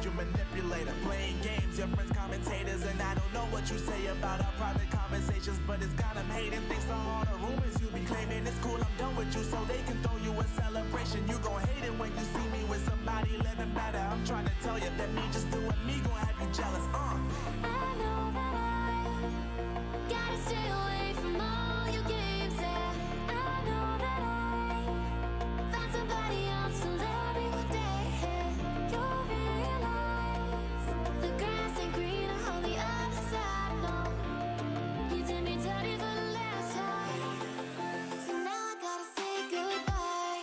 you manipulator. Playing games, your friends commentators, and I don't know what you say about our private conversations, but it's got them hating. Thanks to all the rumors you be claiming. It's cool, I'm done with you, so they can throw you a celebration. You gon' hate it when you see me with somebody living better. I'm trying to tell you that me just doing me gon' have you jealous. I know that I gotta stay away from all your games, yeah. I know that I found somebody else to love me one day, yeah. You'll realize the grass ain't greener on the other side, no. You did me dirty for the last time, so now I gotta say goodbye.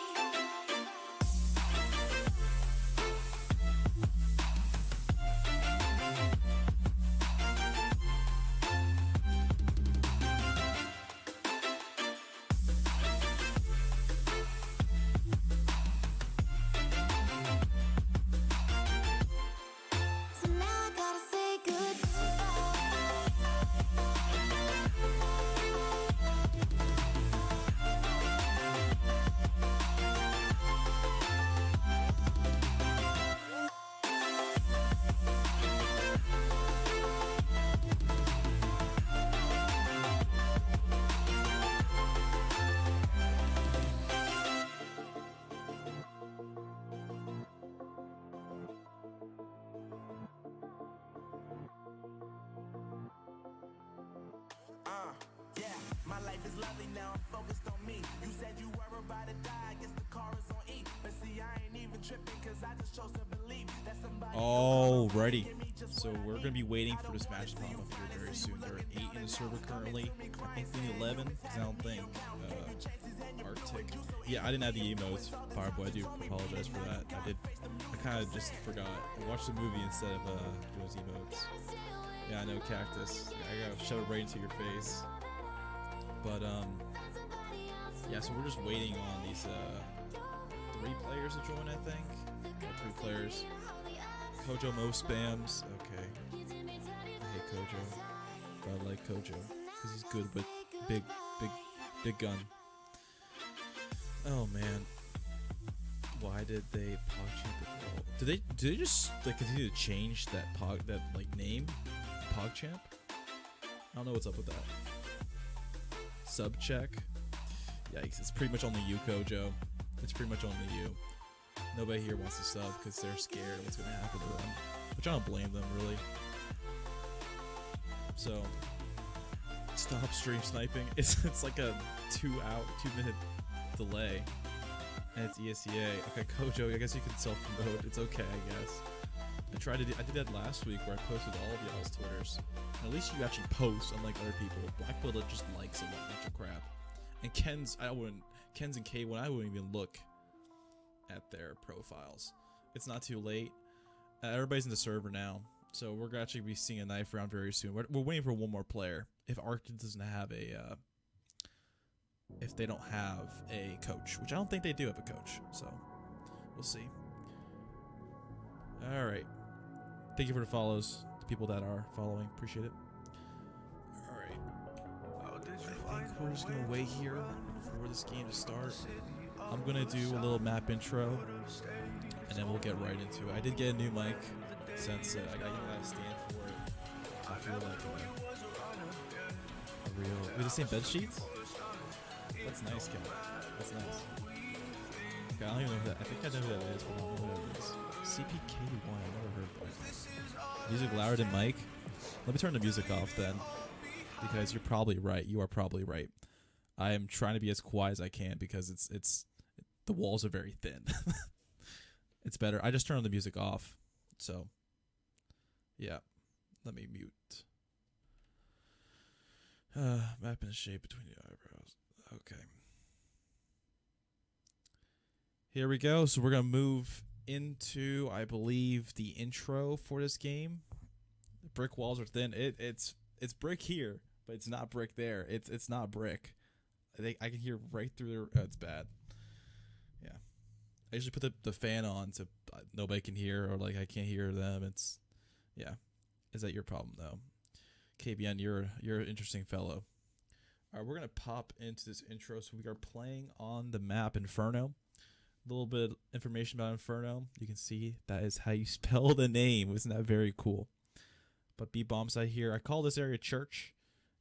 So now I gotta say Yeah, my life is lovely now, I'm focused on me. You said you were about to die, I guess the car is on E. But see, I ain't even tripping, cause I just chose to believe that somebody. Alrighty, so we're going to be waiting for this match to pop up here very soon. There are 8 in the server currently. I think we need 11, because I don't think Arctic. Yeah, I didn't add the emotes, Fireboy. I do apologize for that. I kind of just forgot. I watched the movie instead of doing those emotes. Yeah, I know, Cactus. I gotta shove it right into your face. But yeah, so we're just waiting on these 3 players to join, I think. Or 3 players. Kojo Mo spams. Okay. I hate Kojo. But I like Kojo. Because he's good with big gun. Oh man. Why did they PogChamp the world? Did they just like continue to change that name? PogChamp? I don't know what's up with that. Sub check. Yikes, it's pretty much only you, Kojo. It's pretty much only you. Nobody here wants to sub because they're scared of what's going to happen to them. Which I don't blame them, really. So, stop stream sniping. It's like a 2-minute delay. And it's ESEA. Okay, Kojo, I guess you can self-promote. It's okay, I guess. I did that last week where I posted all of y'all's Twitters. And at least you actually post, unlike other people. Black Bullet just likes a bunch of crap. And Ken's and K1, I wouldn't even look at their profiles. It's not too late. Everybody's in the server now, so we're gonna actually be seeing a knife round very soon. We're waiting for one more player. If Arctic doesn't have if they don't have a coach, which I don't think they do have a coach, so we'll see. All right. Thank you for the follows, the people that are following. Appreciate it. All right. I think we're just going to wait here for this game to start. I'm going to do a little map intro, and then we'll get right into it. I did get a new mic since I got to stand for it. I feel like a real... Wait, the same bed sheets? That's nice, Kevin. That's nice. Okay, I don't even know who that... I think I know who that is, but I don't know who that is. CPK1, I never heard that. Music louder than Mike? Let me turn the music off then. Because you're probably right. You are probably right. I am trying to be as quiet as I can because the walls are very thin. It's better. I just turned the music off. So, yeah. Let me mute. Map and shape between the eyebrows. Okay. Here we go. So we're going to move into, I believe, the intro for this game. The brick walls are thin. It's brick here, but it's not brick there. It's not brick. I can hear right through there. It's bad. Yeah. I usually put the fan on so nobody can hear, or like I can't hear them. Yeah. Is that your problem though? KBN, you're an interesting fellow. All right, we're gonna pop into this intro. So we are playing on the map Inferno. little bit of information about Inferno. You can see that is how you spell the name. Isn't that very cool? But B bomb site here. I call this area church.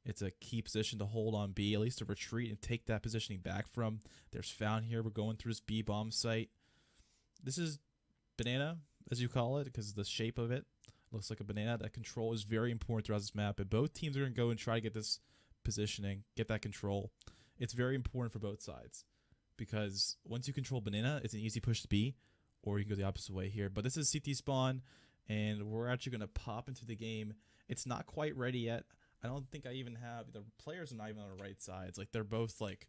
It's a key position to hold on B, at least to retreat and take that positioning back from. There's found here. We're going through this B bomb site. This is banana, as you call it, because of the shape of it. Looks like a banana. That control is very important throughout this map. And both teams are going to go and try to get this positioning, get that control. It's very important for both sides. Because once you control banana, it's an easy push to B, or you can go the opposite way here. But this is CT spawn, and we're actually going to pop into the game. It's not quite ready yet. I don't think I even have, the players are not even on the right sides. Like, they're both, like,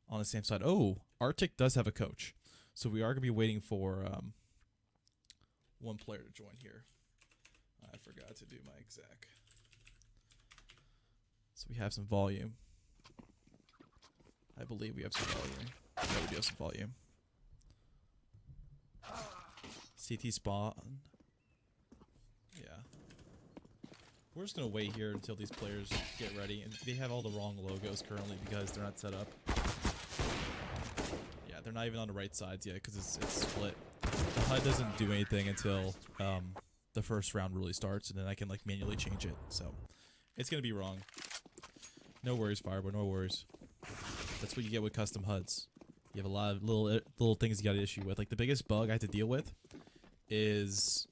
on the same side. Oh, Arctic does have a coach. So we are going to be waiting for one player to join here. I forgot to do my exec. So we have some volume. I believe we have some volume. Yeah, we do have some volume. CT spawn. Yeah. We're just going to wait here until these players get ready. And they have all the wrong logos currently because they're not set up. Yeah, they're not even on the right sides yet because it's split. The HUD doesn't do anything until the first round really starts, and then I can like manually change it. So it's going to be wrong. No worries, Fireboy, no worries. That's what you get with custom HUDs. You have a lot of little things you got to issue with. Like the biggest bug I have to deal with is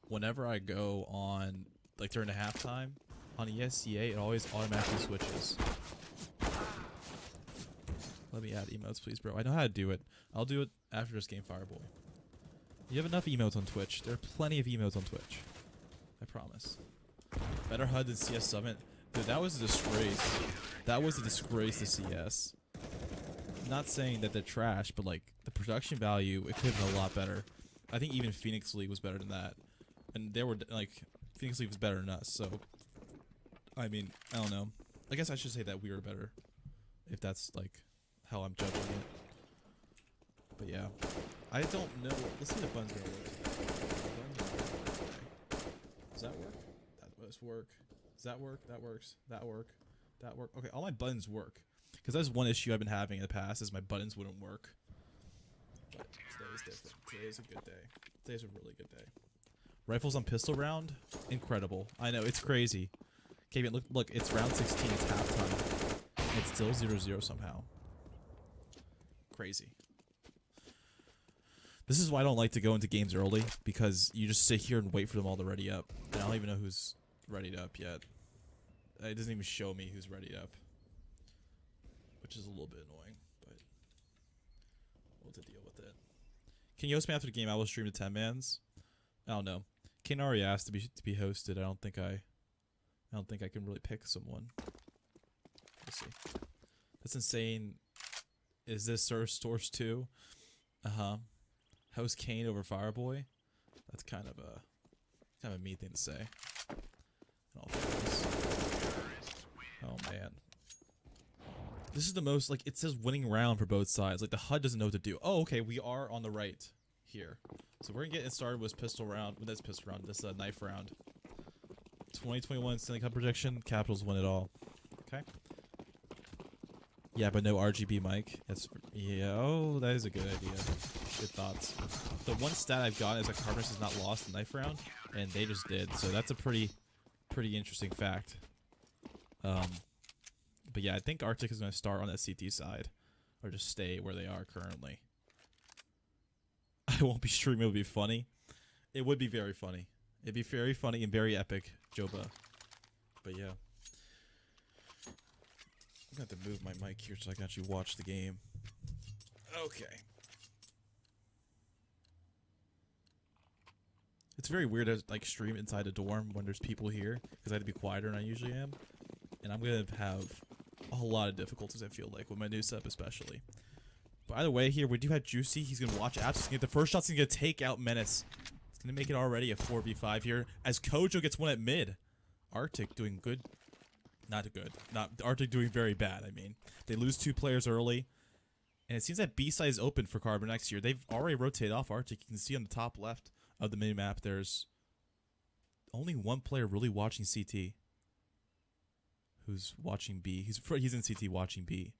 whenever I go on like during the halftime on ESEA, it always automatically switches. Let me add emotes, please, bro. I know how to do it. I'll do it after this game, Fireboy. You have enough emotes on Twitch. There are plenty of emotes on Twitch. I promise. Better HUD than CS Summit. Dude, that was a disgrace. That was a disgrace to CS. Not saying that they're trash, but like the production value, it could have been a lot better. I think even Phoenix League was better than that. And they were like, Phoenix League was better than us, so I mean, I don't know. I guess I should say that we were better, if that's like how I'm judging it. But yeah, I don't know. Let's see the buns go work. Does that work? That must work. Does that work? That works. That work. That work. Okay, all my buttons work. Because that's one issue I've been having in the past is my buttons wouldn't work. But today is different. Today is a good day. Today's a really good day. Rifles on pistol round, incredible. I know, it's crazy. Okay, look, it's round 16, it's halftime. It's still 0-0 somehow. Crazy. This is why I don't like to go into games early, because you just sit here and wait for them all to ready up. And I don't even know who's readied up yet. It doesn't even show me who's readied up. Which is a little bit annoying, but we'll have to deal with it. Can you host me after the game? I will stream to 10-mans. I don't know. Kane already asked to be hosted. I don't think I can really pick someone. We'll see. That's insane. Is this Source 2? Host Kane over Fireboy? That's kind of a mean thing to say. In all fairness. Oh man. This is the most, like, it says winning round for both sides. Like, the HUD doesn't know what to do. Oh, okay, we are on the right here. So we're gonna get started with pistol round. With this pistol round, this knife round. 2021 Stanley Cup prediction. Capitals win it all. Okay. Yeah, but no RGB mic. That's yeah. Oh, that is a good idea. Good thoughts. The one stat I've got is that CarbonX has not lost the knife round, and they just did. So that's a pretty interesting fact. But yeah, I think Arctic is gonna start on that CT side, or just stay where they are currently. I won't be streaming. It would be funny. It would be very funny. It'd be very funny and very epic, Joba. But yeah. I'm going to have to move my mic here so I can actually watch the game. Okay. It's very weird to like stream inside a dorm when there's people here, because I have to be quieter than I usually am. And I'm going to have a whole lot of difficulties, I feel like, with my new setup especially. By the way, here we do have Juicy. He's going to watch apps. He's going to get the first shot's going to take out Menace. He's going to make it already a 4v5 here. As Kojo gets one at mid. Arctic doing good. Not good. Not Arctic doing very bad, I mean. They lose 2 players early. And it seems that B side is open for CarbonX here. They've already rotated off Arctic. You can see on the top left of the mini-map, there's only one player really watching CT. Who's watching B. He's in CT watching B.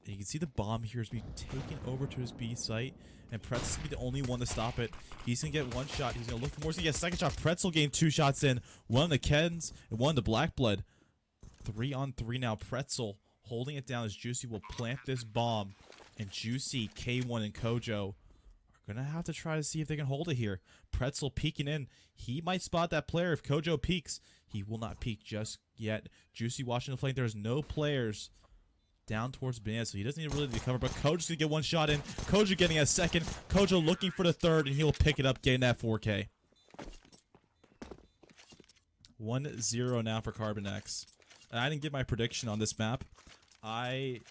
And you can see the bomb here is being taken over to his B site. And Pretzel's going to be the only one to stop it. He's going to get one shot. He's going to look for more. He's going to get a second shot. Pretzel gained 2 shots in. One on the Kens and one on the Black Blood. 3 on 3 now. Pretzel holding it down as Juicy will plant this bomb. And Juicy, K1, and Kojo are going to have to try to see if they can hold it here. Pretzel peeking in. He might spot that player if Kojo peeks. He will not peek just yet. Juicy watching the flank. There's no players down towards Banana, so he doesn't need really to cover, but Kojo's gonna get one shot in. Kojo getting a second. Kojo looking for the third, and he'll pick it up, getting that 4K. 1-0 now for CarbonX. And I didn't give my prediction on this map. I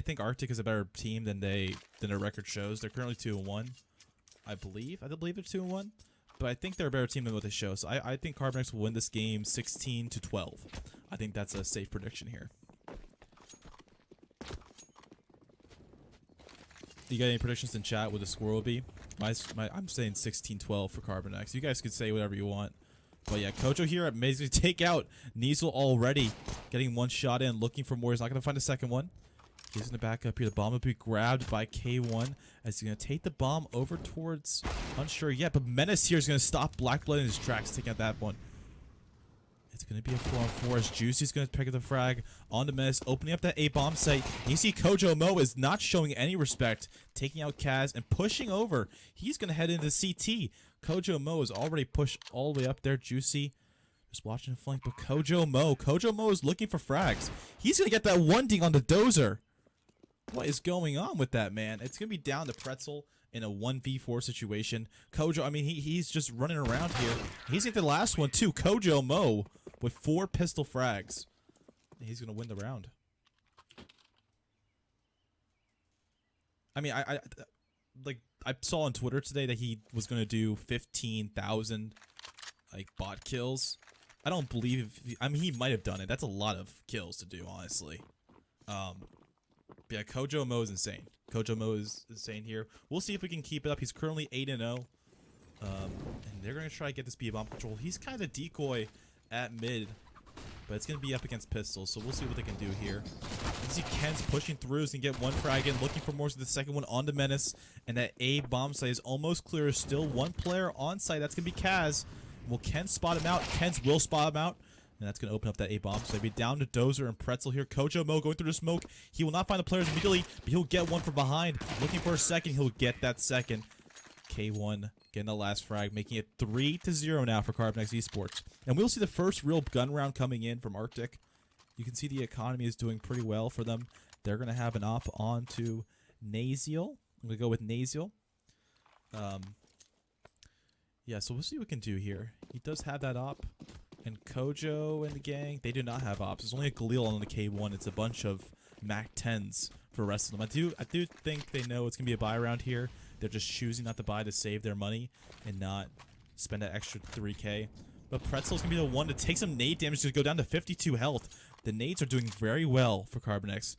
think Arctic is a better team than their record shows. They're currently 2-1, I believe. I believe they're 2-1, but I think they're a better team than what they show. So I think CarbonX will win this game 16-12. I think that's a safe prediction here. You got any predictions in chat what the score will be? I'm saying 16-12 for CarbonX. You guys could say whatever you want. But yeah, Kojo here at amazing take out Niesel already. Getting one shot in, looking for more. He's not going to find a second one. He's going to back up here. The bomb will be grabbed by K1 as he's going to take the bomb over towards... Unsure yet, but Menace here is going to stop Blackblood in his tracks, taking out that one. It's going to be a 4-on-4 as Juicy's going to pick up the frag on the Menace, opening up that A-bomb site. You see Kojo Mo is not showing any respect, taking out Kaz and pushing over. He's going to head into CT. Kojo Mo is already pushed all the way up there. Juicy just watching the flank, but Kojo Mo is looking for frags. He's going to get that one ding on the dozer. What is going on with that, man? It's going to be down to Pretzel in a 1v4 situation. Kojo, I mean, he's just running around here. He's getting the last one, too. Kojo Mo with 4 pistol frags. He's going to win the round. I mean, I saw on Twitter today that he was going to do 15,000 like bot kills. I don't believe I mean, he might have done it. That's a lot of kills to do, honestly. Yeah, Kojo Mo is insane. Kojo Mo is insane here. We'll see if we can keep it up. He's currently 8-0. And they're going to try to get this B-bomb control. He's kind of decoy at mid, but it's going to be up against pistols, so we'll see what they can do here. You see Ken's pushing through. He's going to get one frag in, looking for more to the second one on the Menace. And that A-bomb site is almost clear. Still one player on site. That's going to be Kaz. Will Ken spot him out? Ken's will spot him out. And that's going to open up that A-bomb. So they'll be down to Dozer and Pretzel here. Kojo Mo going through the smoke. He will not find the players immediately, but he'll get one from behind. Looking for a second. He'll get that second. K1 getting the last frag, making it 3-0 now for CarbonX Esports. And we'll see the first real gun round coming in from Arctic. You can see the economy is doing pretty well for them. They're going to have an op on to Naziel. I'm going to go with Naziel. Yeah, so we'll see what we can do here. He does have that op. And Kojo and the gang, they do not have ops. There's only a Galil on the K1. It's a bunch of Mac 10s for the rest of them. I do think they know it's going to be a buy around here. They're just choosing not to buy to save their money and not spend that extra 3K. But Pretzel's going to be the one to take some nade damage to go down to 52 health. The nades are doing very well for CarbonX.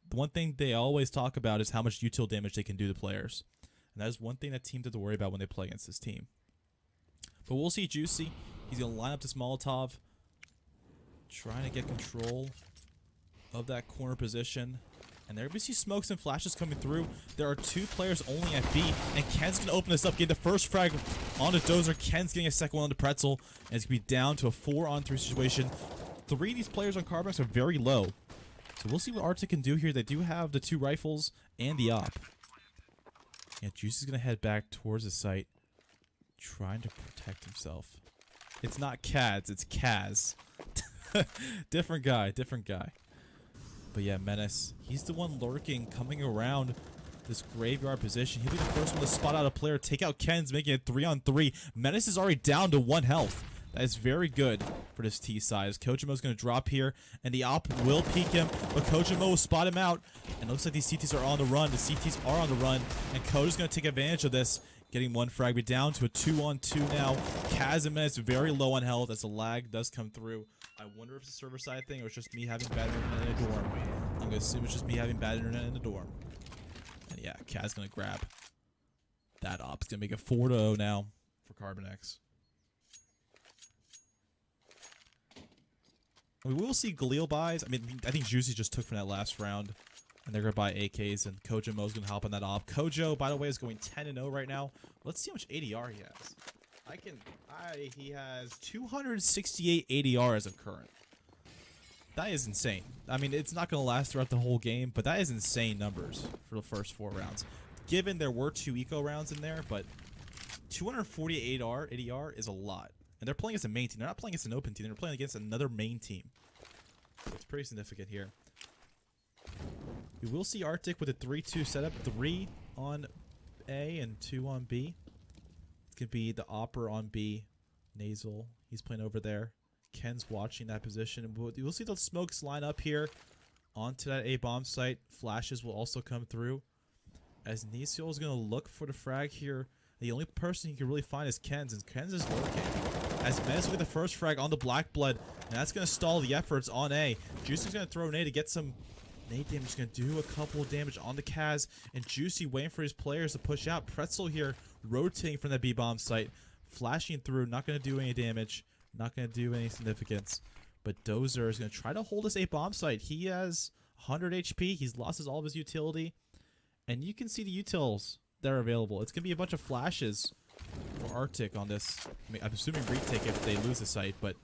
The one thing they always talk about is how much util damage they can do to players. And that is one thing that teams have to worry about when they play against this team. But we'll see Juicy. He's going to line up this Molotov, trying to get control of that corner position. And there we see smokes and flashes coming through. There are 2 players only at B, and Ken's going to open this up, get the first frag onto Dozer. Ken's getting a second one onto Pretzel, and it's going to be down to a 4-on-3 situation. 3 of these players on CarbonX are very low. So we'll see what Arctic can do here. They do have the 2 rifles and the op. Yeah, Juice is going to head back towards the site, trying to protect himself. It's not Kaz, it's Kaz. Different guy. But yeah, Menace, he's the one lurking, coming around this graveyard position. He'll be the first one to spot out a player, take out Ken's, making it 3-on-3. Menace is already down to 1 health. That is very good for this T size. Kojomo's going to drop here, and the op will peek him, but Kojomo will spot him out. And it looks like these CTs are on the run. The CTs are on the run, and Kojo's going to take advantage of this, getting 1 frag, but down to a 2-on-2 now. Kaz and Menace very low on health as the lag does come through. I wonder if it's a server side thing or it's just me having bad internet in a dorm. I'm going to assume it's just me having bad internet in the dorm. And yeah, Kaz going to grab that op. It's going to make it 4-0 now for CarbonX. We will see Galil buys. I mean, I think Juicy just took from that last round. And they're going to buy AKs, and Kojo Mo's going to help on that op. Kojo, by the way, is going 10-0 right now. Let's see how much ADR he has. He has 268 ADR as of current. That is insane. I mean, it's not going to last throughout the whole game, but that is insane numbers for the first 4 rounds. Given there were 2 eco rounds in there, but 248 ADR is a lot. And they're playing against a main team. They're not playing against an open team. They're playing against another main team. So it's pretty significant here. We will see Arctic with a 3-2 setup. 3 on A and 2 on B. It's going to be the Opera on B. Nasal. He's playing over there. Ken's watching that position. And we'll see the smokes line up here onto that A bomb site. Flashes will also come through. As Nasal is going to look for the frag here. The only person he can really find is Ken's. And Ken's is lurking. As Mez will get the first frag on the Black Blood. And that's going to stall the efforts on A. Juicy's going to throw an A to get some nade damage. Is going to do a couple of damage on the Kaz. And Juicy waiting for his players to push out. Pretzel here rotating from that B bomb site. Flashing through. Not going to do any damage. Not going to do any significance. But Dozer is going to try to hold this A bomb site. He has 100 HP. He's lost all of his utility. And you can see the utils that are available. It's going to be a bunch of flashes for Arctic on this. I mean, I'm assuming retake if they lose the site. But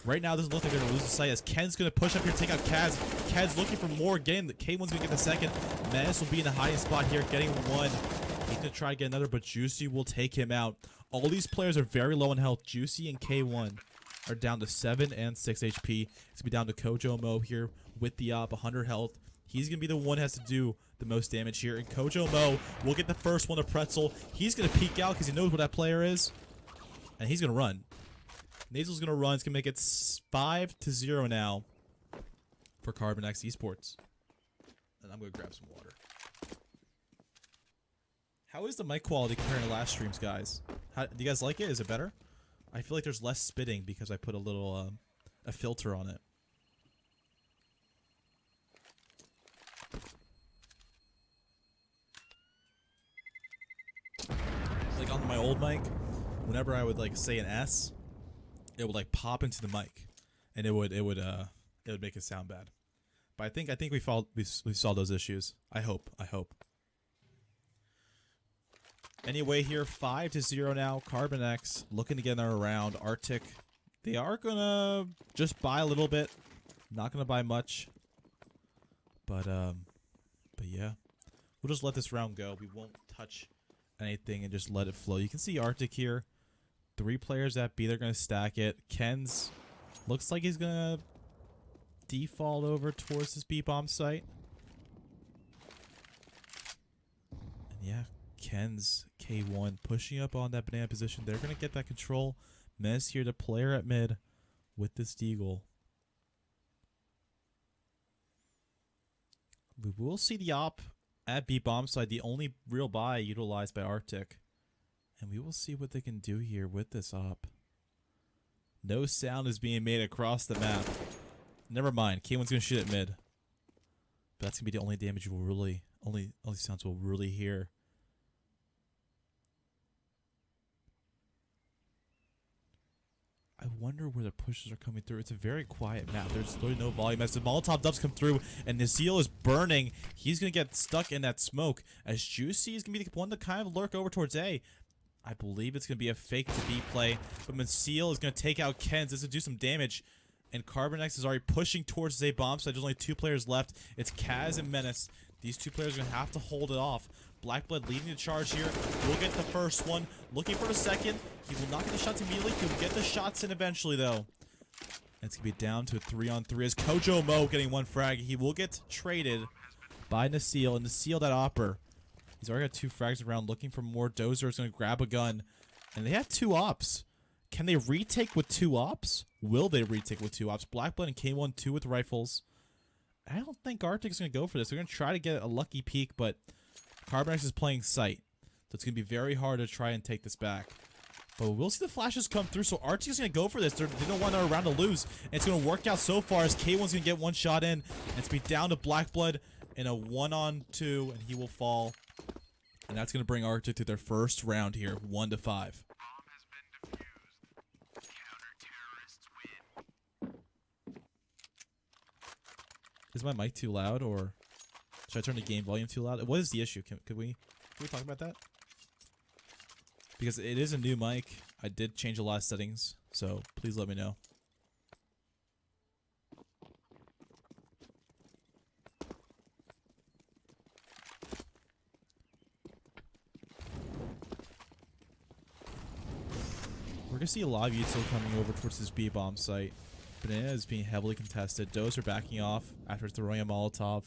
right now, this looks like they're going to lose the site as Ken's going to push up here, take out Kaz. Kaz looking for more. Getting the K1's going to get the second. Menace will be in the hiding spot here, getting 1. He's going to try to get another, but Juicy will take him out. All these players are very low in health. Juicy and K1 are down to 7 and 6 HP. It's going to be down to Kojo Mo here with the op, 100 health. He's going to be the one who has to do the most damage here. And Kojo Mo will get the first one to Pretzel. He's going to peek out because he knows what that player is. And he's going to run. Nasal's going to run. It's going to make it 5-0 now for CarbonX Esports. And I'm going to grab some water. How is the mic quality compared to last streams, guys? Do you guys like it? Is it better? I feel like there's less spitting because I put a little a filter on it. Like on my old mic, whenever I would like say an S, it would like pop into the mic, and it would make it sound bad. But I think we solved those issues. I hope. Anyway, here 5-0 now. CarbonX looking to get another round. Arctic, they are gonna just buy a little bit, not gonna buy much. But yeah, we'll just let this round go. We won't touch anything and just let it flow. You can see Arctic here. 3 players at B. They're gonna stack it. Ken's looks like he's gonna default over towards this B bomb site. And yeah. Ken's K1 pushing up on that banana position. They're going to get that control. Mez here, the player at mid with this Deagle. We will see the op at B bomb side, the only real buy utilized by Arctic. And we will see what they can do here with this op. No sound is being made across the map. Never mind. K1's going to shoot at mid. But that's going to be the only damage you will really, only sounds we'll really hear. I wonder where the pushes are coming through. It's a very quiet map. There's literally no volume. As the Molotov dubs come through and Nasil is burning, he's going to get stuck in that smoke. As Juicy is going to be the one to kind of lurk over towards A. I believe it's going to be a fake to B play. But Nasil is going to take out Ken's. This is going to do some damage. And CarbonX is already pushing towards A bomb side. There's only 2 players left. It's Kaz and Menace. These 2 players are going to have to hold it off. Blackblood leading the charge here. Will get the first one. Looking for the second. He will not get the shots immediately. He'll get the shots in eventually, though. And it's going to be down to a 3-on-3 as Kojo Mo getting 1 frag. He will get traded by Nasil. And Nasil, that opper. He's already got 2 frags around looking for more. Dozer is going to grab a gun. And they have 2 ops. Can they retake with 2 ops? Will they retake with 2 ops? Blackblood and K1, 2 with rifles. I don't think Arctic is going to go for this. They're going to try to get a lucky peek, but CarbonX is playing sight. So it's going to be very hard to try and take this back. But we'll see the flashes come through. So Arctic is going to go for this. They don't want another round to lose. And it's going to work out so far as K1's going to get 1 shot in. And it's going to be down to Blackblood in a 1-on-2. And he will fall. And that's going to bring Arctic to their first round here. 1-5. Is my mic too loud or Should I turn the game volume too loud? What is the issue? Could we talk about that? Because it is a new mic. I did change a lot of settings, so please let me know. We're gonna see a lot of util coming over towards this B bomb site. Banana is being heavily contested. Does are backing off after throwing a Molotov.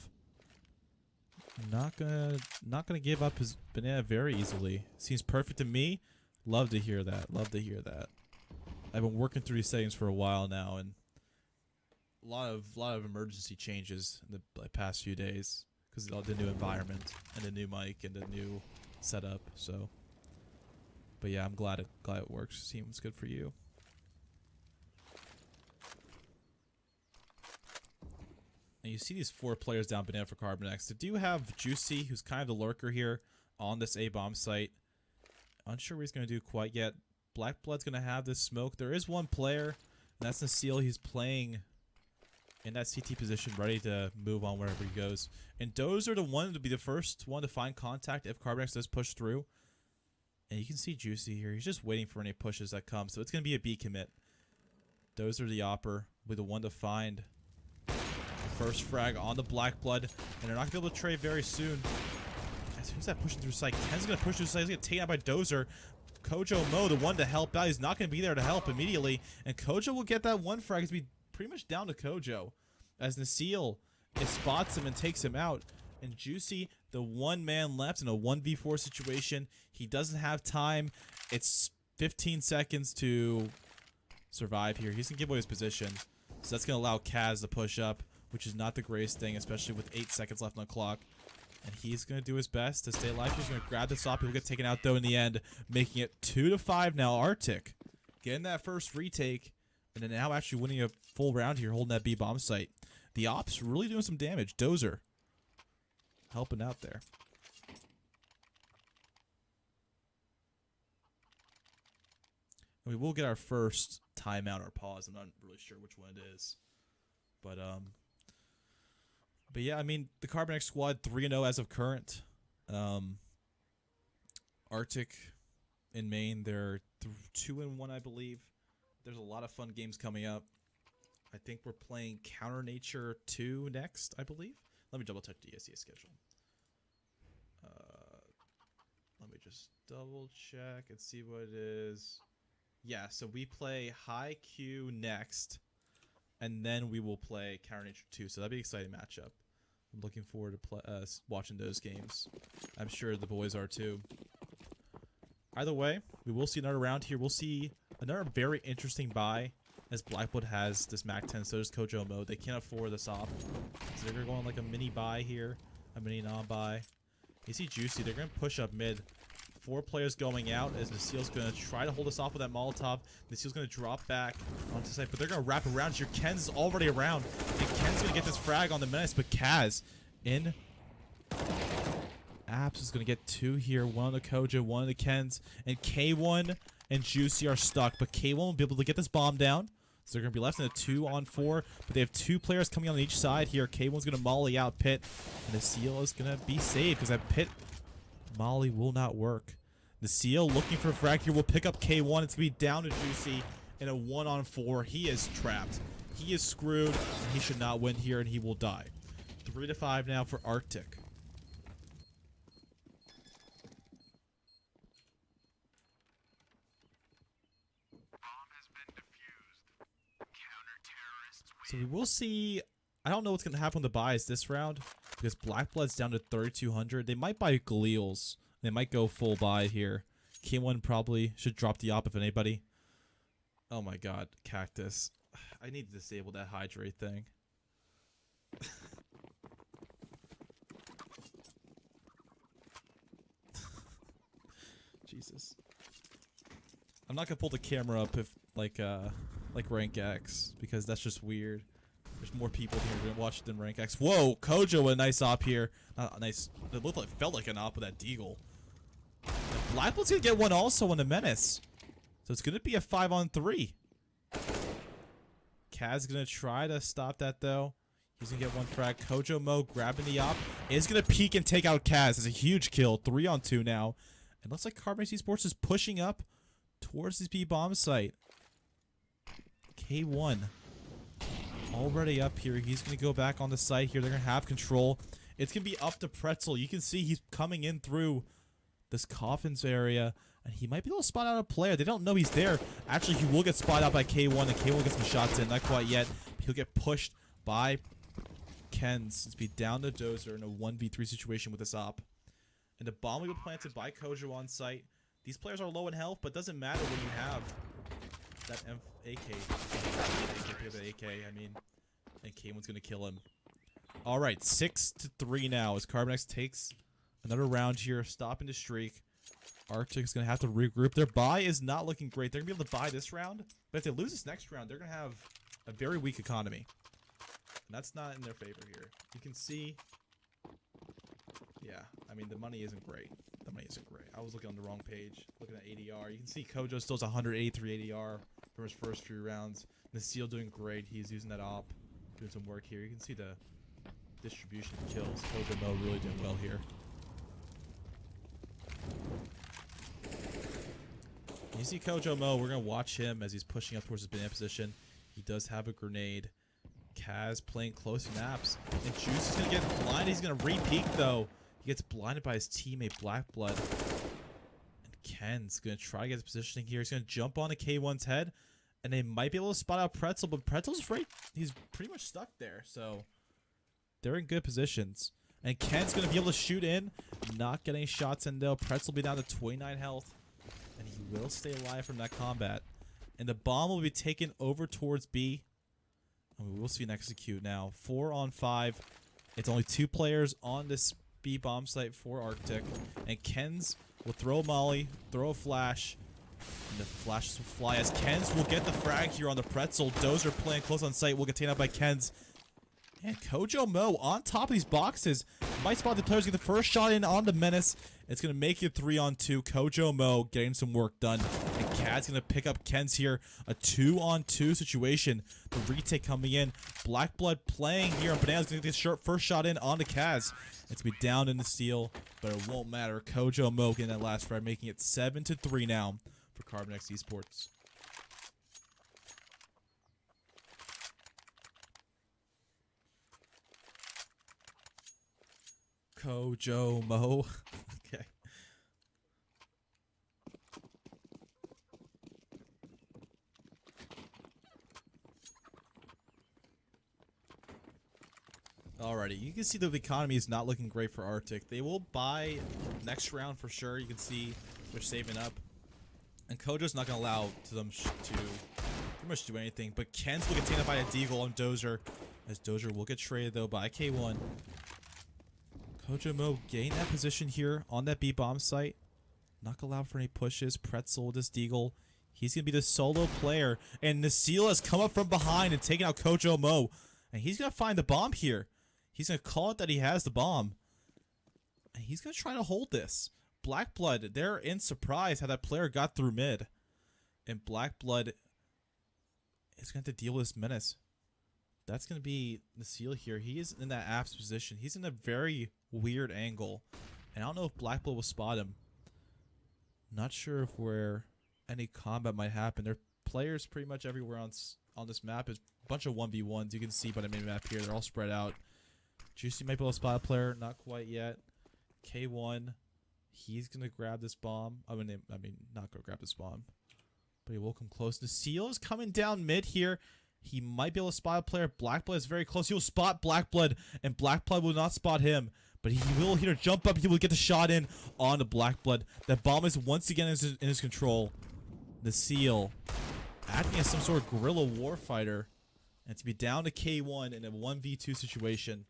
Not gonna give up his banana very easily. Seems perfect to me. Love to hear that. Love to hear that. I've been working through these settings for a while now, and a lot of emergency changes in the past few days because of the new environment and the new mic and the new setup. So, but yeah, I'm glad it works. Seems good for you. And you see these 4 players down banana for CarbonX. They do have Juicy, who's kind of the lurker here on this A bomb site. Unsure what he's going to do quite yet. Black Blood's going to have this smoke. There is one player, and that's Nasil. He's playing in that CT position, ready to move on wherever he goes. And Dozer, the one to be the first one to find contact if CarbonX does push through. And you can see Juicy here. He's just waiting for any pushes that come. So it's going to be a B commit. Dozer, the opper, with the one to find. First frag on the Black Blood, and they're not going to be able to trade very soon. As soon as that pushing through site, Ken's going to push through site. He's going to take out by Dozer. Kojo Mo, the one to help out. He's not going to be there to help immediately, and Kojo will get that one frag. It's be pretty much down to Kojo as Nasil spots him and takes him out. And Juicy, the one man left in a 1v4 situation. He doesn't have time. It's 15 seconds to survive here. He's going to give away his position, so that's going to allow Kaz to push up, which is not the greatest thing, especially with 8 seconds left on the clock. And he's going to do his best to stay alive. He's going to grab the stop. He'll get taken out, though, in the end, making it 2-5 now. Arctic getting that first retake, and then now actually winning a full round here, holding that B bomb site. The ops really doing some damage. Dozer helping out there. And we will get our first timeout or pause. I'm not really sure which one it is. But yeah, I mean, the CarbonX squad 3-0 as of current. Arctic in Maine, they're 2-1, I believe. There's a lot of fun games coming up. I think we're playing Counter Nature 2 next, I believe. Let me double check the ESEA schedule. Let me just double check and see what it is. Yeah, so we play High Q next, and then we will play Counter Nature 2. So that'll be an exciting matchup. I'm looking forward to watching those games. I'm sure the boys are too. Either way, we will see another round here. We'll see another very interesting buy, as Blackwood has this MAC-10, so does Kojo mode. They can't afford this off. So they're going like a mini buy here, a mini non-buy. You see Juicy, they're going to push up mid. 4 players going out as Naseel's going to try to hold us off with that Molotov. Naseel's going to drop back onto site, but they're going to wrap around here. Ken's already around, and Ken's going to get this frag on the Menace, but Kaz in. Apps is going to get 2 here. 1 on the Kojo, 1 on the Ken's, and K1 and Juicy are stuck, but K1 will be able to get this bomb down. So they're going to be left in a 2-on-4, but they have 2 players coming on each side here. K1's going to molly out Pit, and Naseel is going to be saved because that Pit molly will not work. Naseel looking for a frag here will pick up K1. It's going to be down to Juicy in a 1-on-4. He is trapped. He is screwed, and he should not win here, and he will die. 3-5 now for Arctic. So we will see. I don't know what's going to happen with the buys this round because Black Blood's down to 3,200. They might buy Galeals. They might go full buy here. K1 probably should drop the op if anybody. Oh my god, Cactus. I need to disable that hydrate thing. Jesus. I'm not gonna pull the camera up if like rank X because that's just weird. There's more people here to watch than rank X. Whoa, Kojo with a nice op here. Not nice. It looked like felt like an op with that Deagle. Blackwood's gonna get one also on the Menace, so it's gonna be a 5-on-3. Kaz gonna try to stop that though. He's going to get one frag. Kojo Mo grabbing the op. Is going to peek and take out Kaz. It's a huge kill. 3-on-2 now. And looks like CarbonX Esports is pushing up towards this B-bomb site. K1 already up here. He's going to go back on the site here. They're going to have control. It's going to be up to Pretzel. You can see he's coming in through this coffins area. And he might be able to spot out a player. They don't know he's there. Actually, he will get spotted out by K1. And K1 gets some shots in. Not quite yet. He'll get pushed by Kens. It's be down to Dozer in a 1v3 situation with this op. And the bomb will be planted by Kojo on site. These players are low in health, but doesn't matter when you have that AK. I mean, and K1's gonna kill him. All right, 6-3 now as CarbonX takes another round here, stopping the streak. Arctic is gonna have to regroup. Their buy is not looking great. They're gonna be able to buy this round, but if they lose this next round, they're gonna have a very weak economy. And that's not in their favor here. You can see. Yeah, I mean, the money isn't great. The money isn't great. I was looking on the wrong page, looking at ADR. You can see Kojo still has 183 ADR from his first few rounds. Nasil doing great. He's using that op, doing some work here. You can see the distribution of kills. Kojo Mo really doing well here. You see Kojo Mo, we're going to watch him as he's pushing up towards his banana position. He does have a grenade. Kaz playing close maps. And Juice is going to get blinded. He's going to re-peek, though. He gets blinded by his teammate, Blackblood. And Ken's going to try to get his positioning here. He's going to jump on to K1's head. And they might be able to spot out Pretzel, but Pretzel's right. He's pretty much stuck there. So they're in good positions. And Ken's going to be able to shoot in. Not getting shots in, though. Pretzel will be down to 29 health. And he will stay alive from that combat. And the bomb will be taken over towards B. And we will see an execute now. 4-on-5. It's only 2 players on this B bomb site for Arctic. And Kens will throw a molly, throw a flash. And the flashes will fly as Kens will get the frag here on the Pretzel. Dozer playing close on site will get taken out by Kens. And Kojo Mo on top of these boxes. Might spot the players, get the first shot in on the Menace. It's going to make it 3-on-2. Kojo Mo getting some work done. And Cad's going to pick up Kens here. A 2-on-2 situation. The retake coming in. Blackblood playing here. And Banana's going to get the first shot in on the Kaz. It's going to be down in the steal, but it won't matter. Kojo Mo getting that last frag, making it 7-3 now for CarbonX Esports. Kojo Mo. Okay. Alrighty, you can see that the economy is not looking great for Arctic. They will buy next round for sure. You can see they're saving up. And Kojo's not going to allow them to pretty much do anything. But Kens will get taken up by a deagle on Dozer. As Dozer will get traded though by K1. Kojo Mo getting that position here on that B-bomb site. Not gonna allow for any pushes. Pretzel with this deagle. He's gonna be the solo player. And Nasil has come up from behind and taken out Kojo Mo. And he's gonna find the bomb here. He's gonna call it that he has the bomb. And he's gonna try to hold this. Blackblood, they're in surprise how that player got through mid. And Blackblood is gonna have to deal with this Menace. That's going to be Nasil here. He is in that apps position. He's in a very weird angle. And I don't know if Blackblood will spot him. Not sure if where any combat might happen. There are players pretty much everywhere on this map. It's a bunch of 1v1s. You can see by the main map here. They're all spread out. Juicy might be able to spot a player. Not quite yet. K1. He's going to grab this bomb. I mean, not go grab this bomb. But he will come close. Nasil is coming down mid here. He might be able to spot a player. Blackblood is very close. He will spot Blackblood, and Blackblood will not spot him. But he will here jump up. He will get the shot in on the Blackblood. That bomb is once again in his control. Nasil acting as some sort of guerrilla warfighter. And to be down to K1 in a 1v2 situation.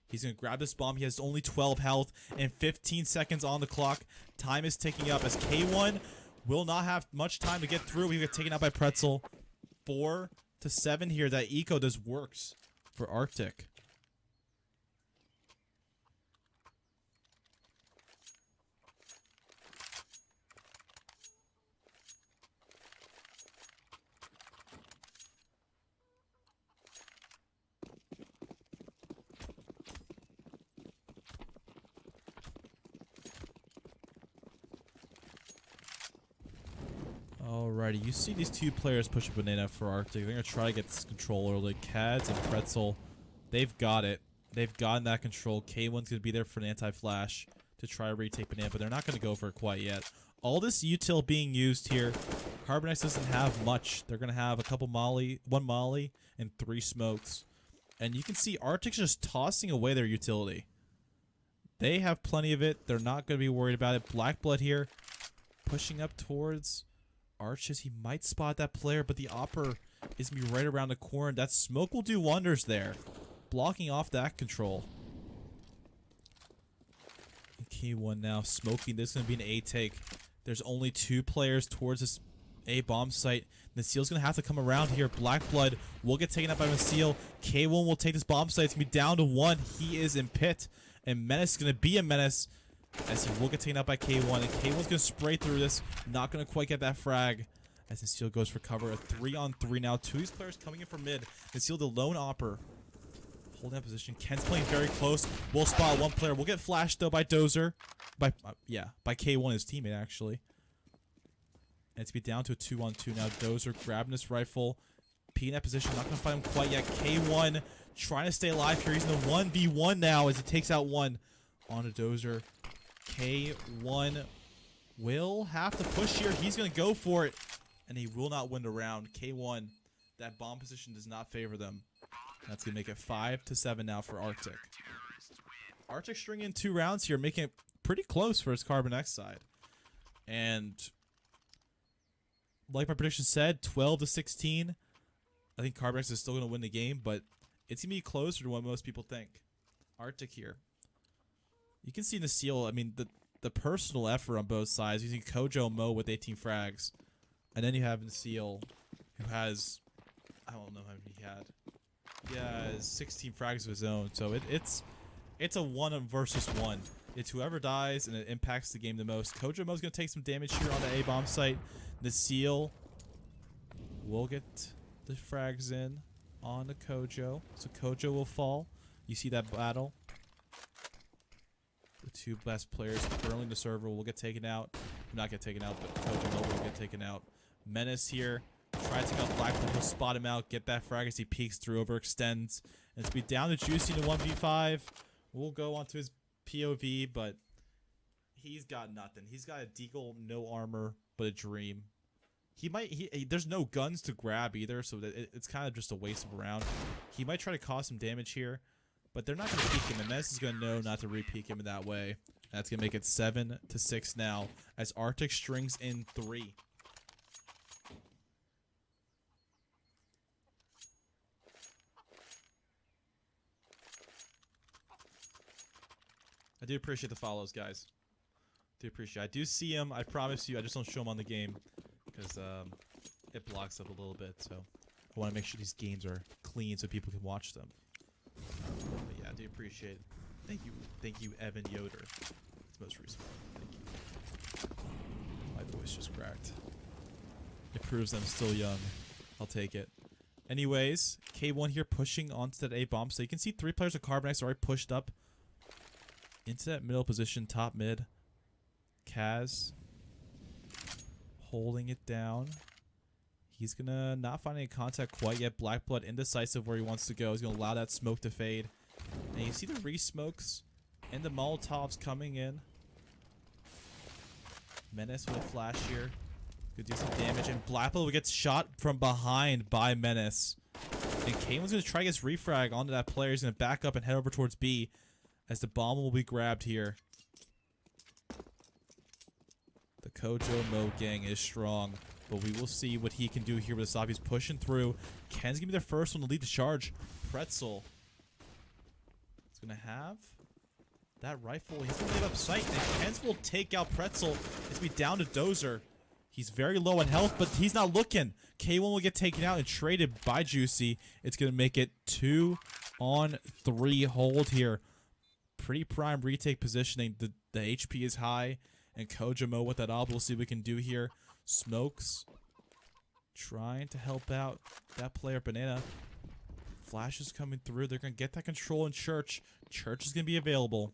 He's going to grab this bomb. He has only 12 health and 15 seconds on the clock. Time is ticking up as K1 will not have much time to get through. He will get taken out by Pretzel. 4-7 here. That eco does works for Arctic. Alrighty, you see these two players push a banana for Arctic. They're going to try to get this control early. Cads and Pretzel, they've got it. They've gotten that control. K1's going to be there for an anti-flash to try to retake banana, but they're not going to go for it quite yet. All this util being used here. CarbonX doesn't have much. They're going to have a couple molly, 1 molly, and 3 smokes. And you can see Arctic's just tossing away their utility. They have plenty of it. They're not going to be worried about it. Black Blood here, pushing up towards Arches. He might spot that player, but the Opper is going to be right around the corner. That smoke will do wonders there, blocking off that control. K1 now smoking. This is going to be an A take. There's only 2 players towards this A bomb site. Naseel's going to have to come around here. Black Blood will get taken out by Naseel. K1 will take this bomb site. It's going to be down to 1. He is in pit. And Menace is going to be a menace as he will get taken out by K1. And K1's going to spray through this. Not going to quite get that frag as Naseel goes for cover. A 3-on-3 now. 2 of these players coming in from mid. Naseel, the lone Opper, holding that position. Ken's playing very close. We'll spot 1 player. We'll get flashed though by Dozer. By K1, his teammate actually. And it's be down to a 2-on-2 now. Dozer grabbing his rifle. P in that position. Not going to find him quite yet. K1 trying to stay alive here. He's in the 1v1 now as he takes out 1 on a Dozer. K1 will have to push here. He's going to go for it. And he will not win the round. K1, that bomb position does not favor them. That's going to make it 5-7 now for Arctic. Arctic stringing in 2 rounds here, making it pretty close for his CarbonX side. And like my prediction said, 12-16. I think CarbonX is still going to win the game, but it's going to be closer to what most people think. Arctic here. You can see Naseel, I mean, the personal effort on both sides, using Kojo and Mo with 18 frags. And then you have Naseel, who has, I don't know how many he had. He has 16 frags of his own, so it's a 1 versus 1. It's whoever dies, and it impacts the game the most. Kojo Mo's going to take some damage here on the A-bomb site. Naseel will get the frags in on the Kojo. So Kojo will fall. You see that battle. The 2 best players currently the server will get taken out. Not get taken out, but Kojo will get taken out. Menace here. Try to take out Black, but he'll spot him out. Get that frag as he peeks through, overextends. And it's be down to Juicy in the 1v5. We'll go onto his POV, but he's got nothing. He's got a deagle, no armor, but a dream. There's no guns to grab either, so that it's kind of just a waste of a round. He might try to cause some damage here, but they're not going to peek him, and Menace is going to know not to re-peek him in that way. That's going to make it 7-6 now, as Arctic strings in 3. I do appreciate the follows, guys. I do see him. I promise you, I just don't show him on the game because it blocks up a little bit. So I want to make sure these games are clean so people can watch them. But yeah, I do appreciate it. Thank you, Evan Yoder. It's most recent. Thank you. My voice just cracked. It proves I'm still young. I'll take it. Anyways, K1 here pushing onto that A bomb. So you can see 3 players of CarbonX already pushed up into that middle position, top mid. Kaz holding it down. He's gonna not find any contact quite yet. Black Blood indecisive where he wants to go. He's gonna allow that smoke to fade. And you see the re-smokes and the Molotovs coming in. Menace with a flash here. Could do some damage. And Black Blood gets shot from behind by Menace. And K1's gonna try to get his refrag onto that player. He's gonna back up and head over towards B, as the bomb will be grabbed here. The Kojo Mo gang is strong, but we will see what he can do here with Asabi. He's pushing through. Ken's going to be the first one to lead the charge. Pretzel is going to have that rifle. He's going to leave up sight, and Ken's will take out Pretzel. It's going to be down to Dozer. He's very low on health, but he's not looking. K1 will get taken out and traded by Juicy. It's going to make it 2-on-3 hold here. Pretty prime retake positioning. The HP is high, and Kojamo with that ob. We'll see what we can do here. Smokes trying to help out that player. Banana flash is coming through. They're gonna get that control in Church. Church is gonna be available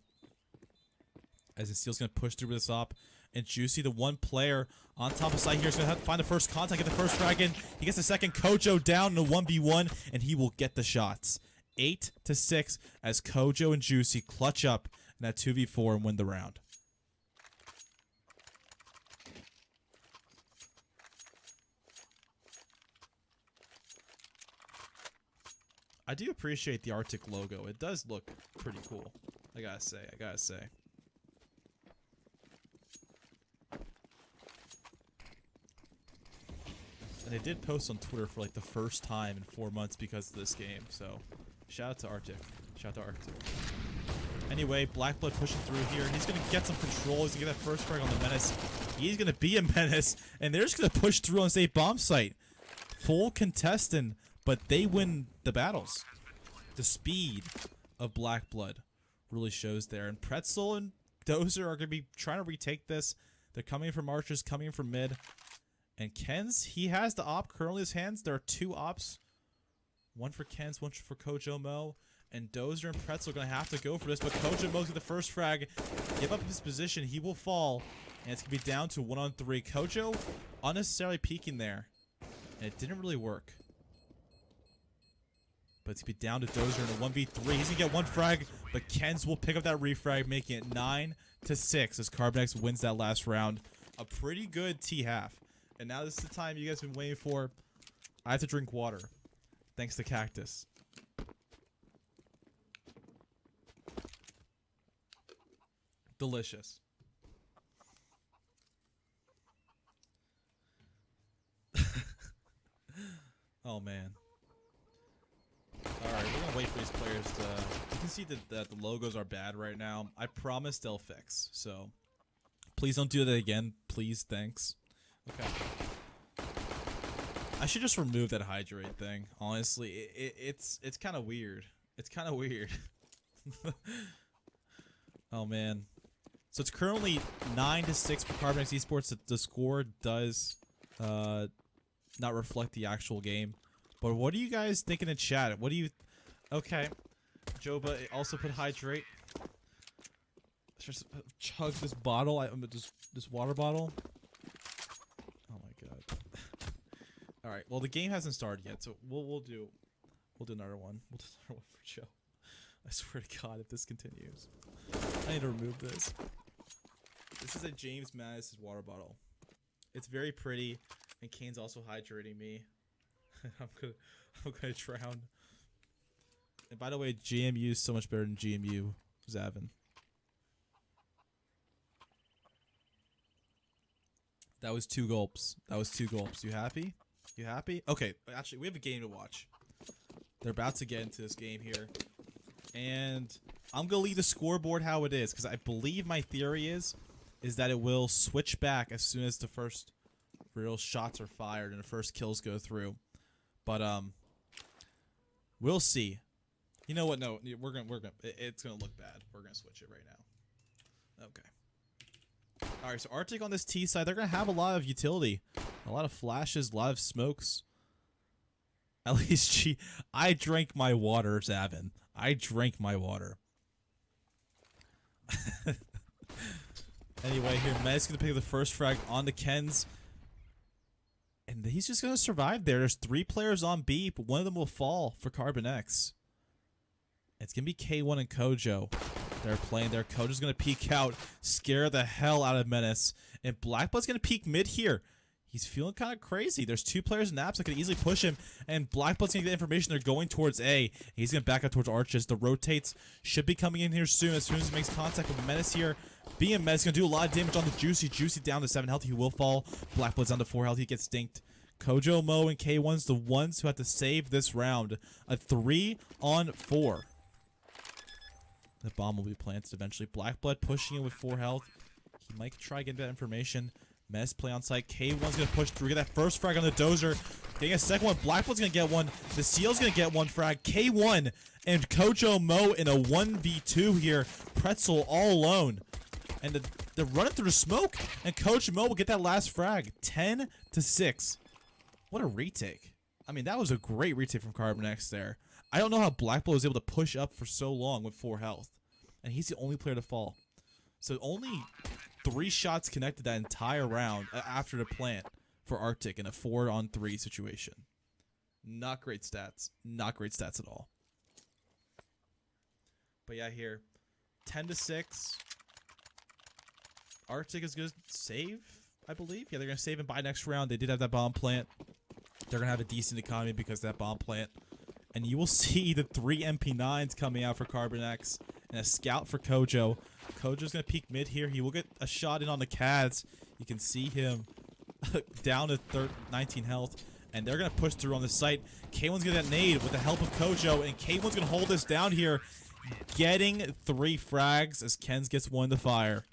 As Steel's going to push through with this op. And Juicy, the one player on top of site here, is going to have to find the first contact, get the first frag in. He gets the second. Kojo down in a 1v1, and he will get the shots. 8-6 as Kojo and Juicy clutch up in that 2v4 and win the round. I do appreciate the Arctic logo. It does look pretty cool. I gotta say. And they did post on Twitter for like the first time in 4 months because of this game. So, shout out to Arctic. Anyway, Blackblood pushing through here. He's gonna get some control. He's gonna get that first frag on the Menace. He's gonna be a Menace, and they're just gonna push through on safe bomb site. Full contestant, but they win the battles. The speed of Blackblood really shows there. And Pretzel and Dozer are gonna be trying to retake this. They're coming from archers, coming from mid. And Ken's, he has the op currently in his hands. There are 2 ops. One for Ken's, one for Kojo Mo. And Dozer and Pretzel are going to have to go for this. But Kojo Mo's get the first frag. Give up his position. He will fall. And it's going to be down to 1-on-3. Kojo unnecessarily peeking there. And it didn't really work. But it's going to be down to Dozer in a 1v3. He's going to get 1 frag. But Ken's will pick up that refrag, making it 9-6 as CarbonX wins that last round. A pretty good T-half. And now this is the time you guys have been waiting for. I have to drink water. Thanks to Cactus. Delicious. Oh, man. Alright, we're gonna wait for these players to... You can see that the logos are bad right now. I promise they'll fix. So, please don't do that again. Please, thanks. Okay. I should just remove that hydrate thing. Honestly, it's kind of weird. It's kind of weird. Oh man. So it's currently 9-6 for CarbonX Esports. The score does not reflect the actual game. But what do you guys think in the chat? What do you? Okay. Joba also put hydrate. Let's just chug this bottle. This water bottle. All right. Well, the game hasn't started yet, so we'll do another one. We'll do another one for Joe. I swear to God, if this continues, I need to remove this. This is a James Mattis' water bottle. It's very pretty, and Kane's also hydrating me. I'm gonna drown. And by the way, GMU is so much better than GMU Zavin. That was 2 gulps. You happy? You happy? Okay, actually, we have a game to watch. They're about to get into this game here. And I'm going to leave the scoreboard how it is, because I believe my theory is that it will switch back as soon as the first real shots are fired and the first kills go through. But, we'll see. You know what? No, it's going to look bad. We're going to switch it right now. Okay. Alright, so Arctic on this T side, they're going to have a lot of utility. A lot of flashes, a lot of smokes. At least I drank my water, Zavin. I drank my water. Anyway, here, Med's going to pick up the first frag on the Kens. And he's just going to survive there. There's 3 players on B, but one of them will fall for CarbonX. It's going to be K1 and Kojo. They're playing there. Kojo's going to peek out, scare the hell out of Menace. And Blackblood's going to peek mid here. He's feeling kind of crazy. There's 2 players in apps that could easily push him. And Blackblood's going to get information. They're going towards A. He's going to back up towards Arches. The rotates should be coming in here soon. As soon as he makes contact with Menace here. Being Menace going to do a lot of damage on the Juicy. Juicy down to 7 health. He will fall. Blackblood's down to 4 health. He gets stinked. Kojo, Mo, and K1's the ones who have to save this round. A 3-on-4. The bomb will be planted eventually. Blackblood pushing in with 4 health. He might try getting that information. Menace play on site. K1's going to push through. Get that first frag on the Dozer. Getting a second one. Blackblood's going to get one. The Seal's going to get 1 frag. K1 and Kojo Mo in a 1v2 here. Pretzel all alone. And they're running through the smoke. And Kojo Mo will get that last frag. 10-6. What a retake. I mean, that was a great retake from CarbonX there. I don't know how Blackblood was able to push up for so long with 4 health. And he's the only player to fall. So only 3 shots connected that entire round after the plant for Arctic in a 4-on-3 situation. Not great stats. Not great stats at all. But yeah, here, 10-6. Arctic is going to save, I believe. Yeah, they're going to save and buy next round. They did have that bomb plant. They're going to have a decent economy because of that bomb plant. And you will see the 3 MP9s coming out for CarbonX and a scout for Kojo. Kojo's going to peek mid here. He will get a shot in on the Cads. You can see him down to 19 health. And they're going to push through on the site. K1's going to get nade with the help of Kojo. And K1's going to hold this down here. Getting 3 frags as Kens gets 1 to fire.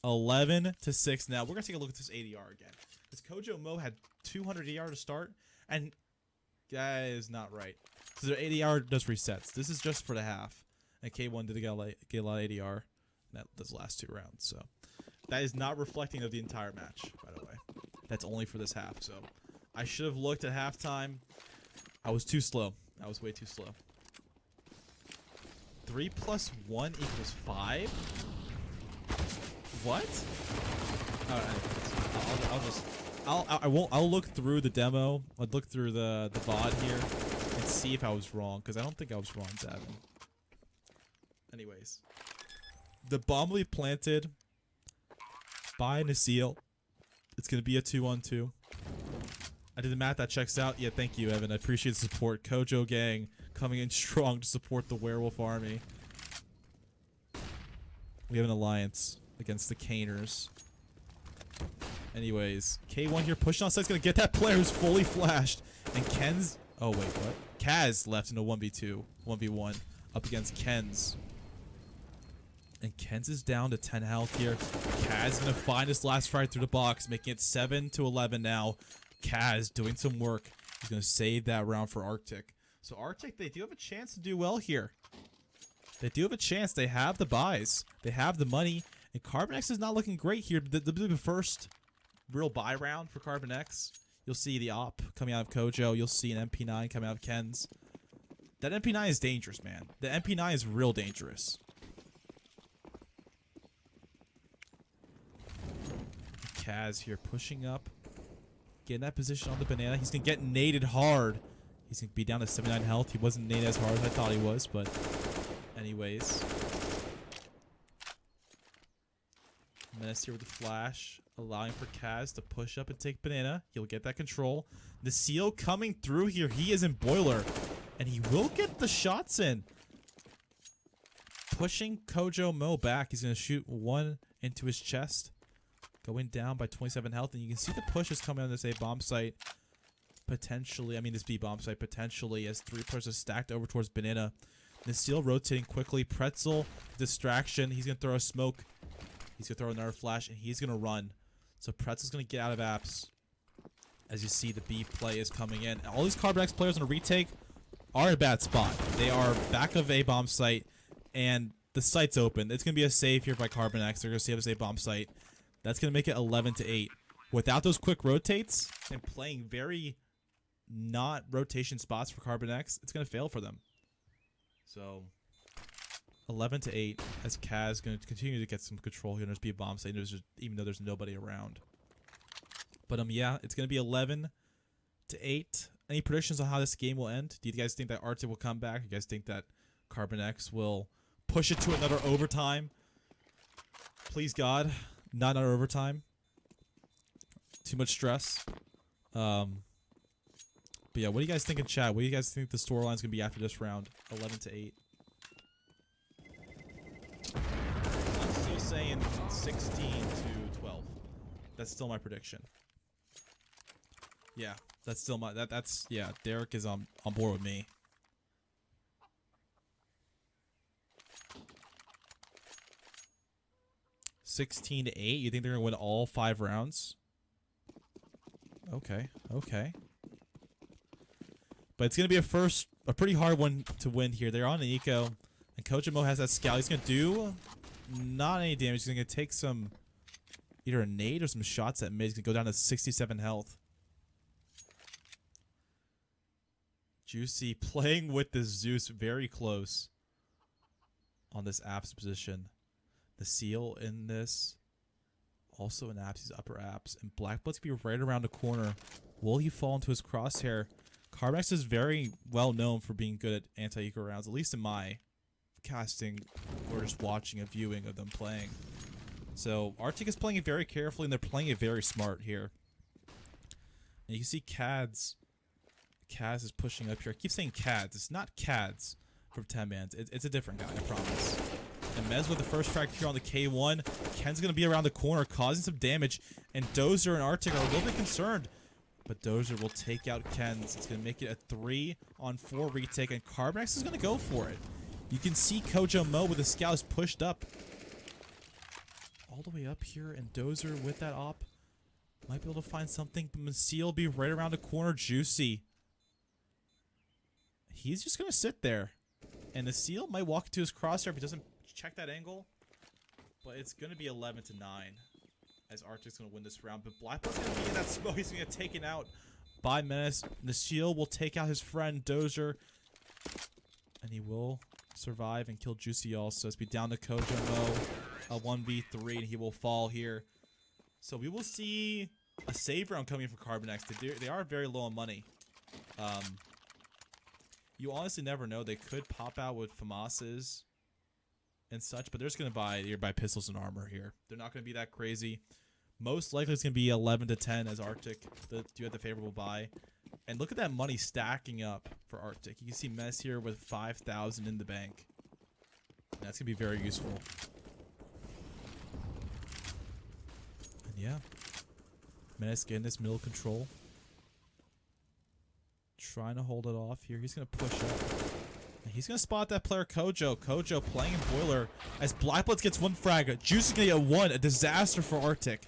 11-6 now. We're going to take a look at this ADR again. Because Kojo Mo had 200 ADR to start. And that is not right. So their ADR does resets. This is just for the half. And K1 did get a lot of ADR in those last 2 rounds. So that is not reflecting of the entire match, by the way. That's only for this half. So I should have looked at halftime. I was too slow. I was way too slow. 3 + 1 = 5? What? I'll look through the demo. I'll look through the VOD here and see if I was wrong, because I don't think I was wrong, Zavin. Anyways, the bomb will be planted by Nasil. It's gonna be a 2-on-2. I did the math, that checks out. Yeah, thank you, Evan. I appreciate the support. Kojo gang coming in strong to support the werewolf army. We have an alliance against the Caners. Anyways, K1 here pushing on site's gonna get that player who's fully flashed. And Ken's, oh wait, what? Kaz left in a 1v1 up against Ken's. And Ken's is down to 10 health here. Kaz gonna find his last frag through the box, making it 7-11 now. Kaz doing some work. He's gonna save that round for Arctic. So Arctic, they do have a chance to do well here. They do have a chance. They have the buys. They have the money. And CarbonX is not looking great here. The first real buy round for CarbonX. You'll see the op coming out of Kojo. You'll see an MP9 coming out of Ken's. That MP9 is dangerous, man. The MP9 is real dangerous. Kaz here pushing up. Getting that position on the banana. He's going to get naded hard. He's going to be down to 79 health. He wasn't naded as hard as I thought he was, but anyways. Menace here with the flash, allowing for Kaz to push up and take banana. He'll get that control. The seal coming through here. He is in boiler, and he will get the shots in. Pushing Kojo Mo back. He's going to shoot 1 into his chest. Going down by 27 health, and you can see the push is coming on this A bomb site. Potentially, I mean this B bomb site potentially as 3 players are stacked over towards banana. The seal rotating quickly. Pretzel, distraction. He's going to throw a smoke. He's going to throw another flash, and he's going to run. So Pretzel's going to get out of apps. As you see, the B play is coming in. All these CarbonX players on a retake are in a bad spot. They are back of A bomb site, and the site's open. It's going to be a save here by CarbonX. They're going to save this A bomb site. That's going to make it 11-8. Without those quick rotates and playing very not rotation spots for CarbonX, it's going to fail for them. So 11-8 as Kaz is going to continue to get some control here. There's be a bomb site, even though there's nobody around. But yeah, it's going to be 11-8. Any predictions on how this game will end? Do you guys think that Arctic will come back? Do you guys think that CarbonX will push it to another overtime? Please God, not another overtime. Too much stress. But yeah, what do you guys think in chat? What do you guys think the storyline is going to be after this round? 11-8. I'm still saying 16-12. That's still my prediction. Yeah, that's still my that's yeah, Derek is on board with me. $16-8. You think they're gonna win all 5 rounds? Okay, okay. But it's gonna be a pretty hard one to win here. They're on an eco, and Kojimo has that scout. He's gonna do not any damage. He's gonna take some either a nade or some shots at mid. He's gonna go down to 67 health. Juicy playing with the Zeus very close on this apps position. The Seal in this. Also in apps, he's upper apps. And Blackblood's going to be right around the corner. Will he fall into his crosshair? CarbonX is very well known for being good at anti-eco rounds, at least in my casting or just watching a viewing of them playing. So Arctic is playing it very carefully, and they're playing it very smart here. And you can see Cads. Kaz is pushing up here. I keep saying Cads. It's not Cads from 10 Mans. It's a different guy, I promise. And Mez with the first frag here on the K1. Ken's going to be around the corner, causing some damage. And Dozer and Arctic are a little bit concerned. But Dozer will take out Ken's. It's going to make it a 3-on-4 retake. And CarbonX is going to go for it. You can see Kojo Mo with the scouts pushed up. All the way up here. And Dozer with that op might be able to find something. But Masil will be right around the corner. Juicy. He's just going to sit there. And the Seal might walk into his crosshair if he doesn't check that angle. But it's going to be 11-9 as Arctic's going to win this round. But Blackblood's going to be in that smoke. He's going to get taken out by Menace. The Seal will take out his friend Dozer. And he will survive and kill Juicy also. It's be down to Kojo Mo. A 1v3 and he will fall here. So we will see a save round coming from CarbonX. They are very low on money. You honestly never know. They could pop out with FAMASes and such, but they're just going to buy pistols and armor here. They're not going to be that crazy. Most likely it's going to be 11-10 as Arctic do have the favorable buy. And look at that money stacking up for Arctic. You can see Mess here with 5,000 in the bank. And that's going to be very useful. And yeah. Menace getting this middle control. Trying to hold it off here. He's going to push up. And he's going to spot that player Kojo. Kojo playing in Boiler as Blackblood gets one frag. Juice is going to get one. A disaster for Arctic.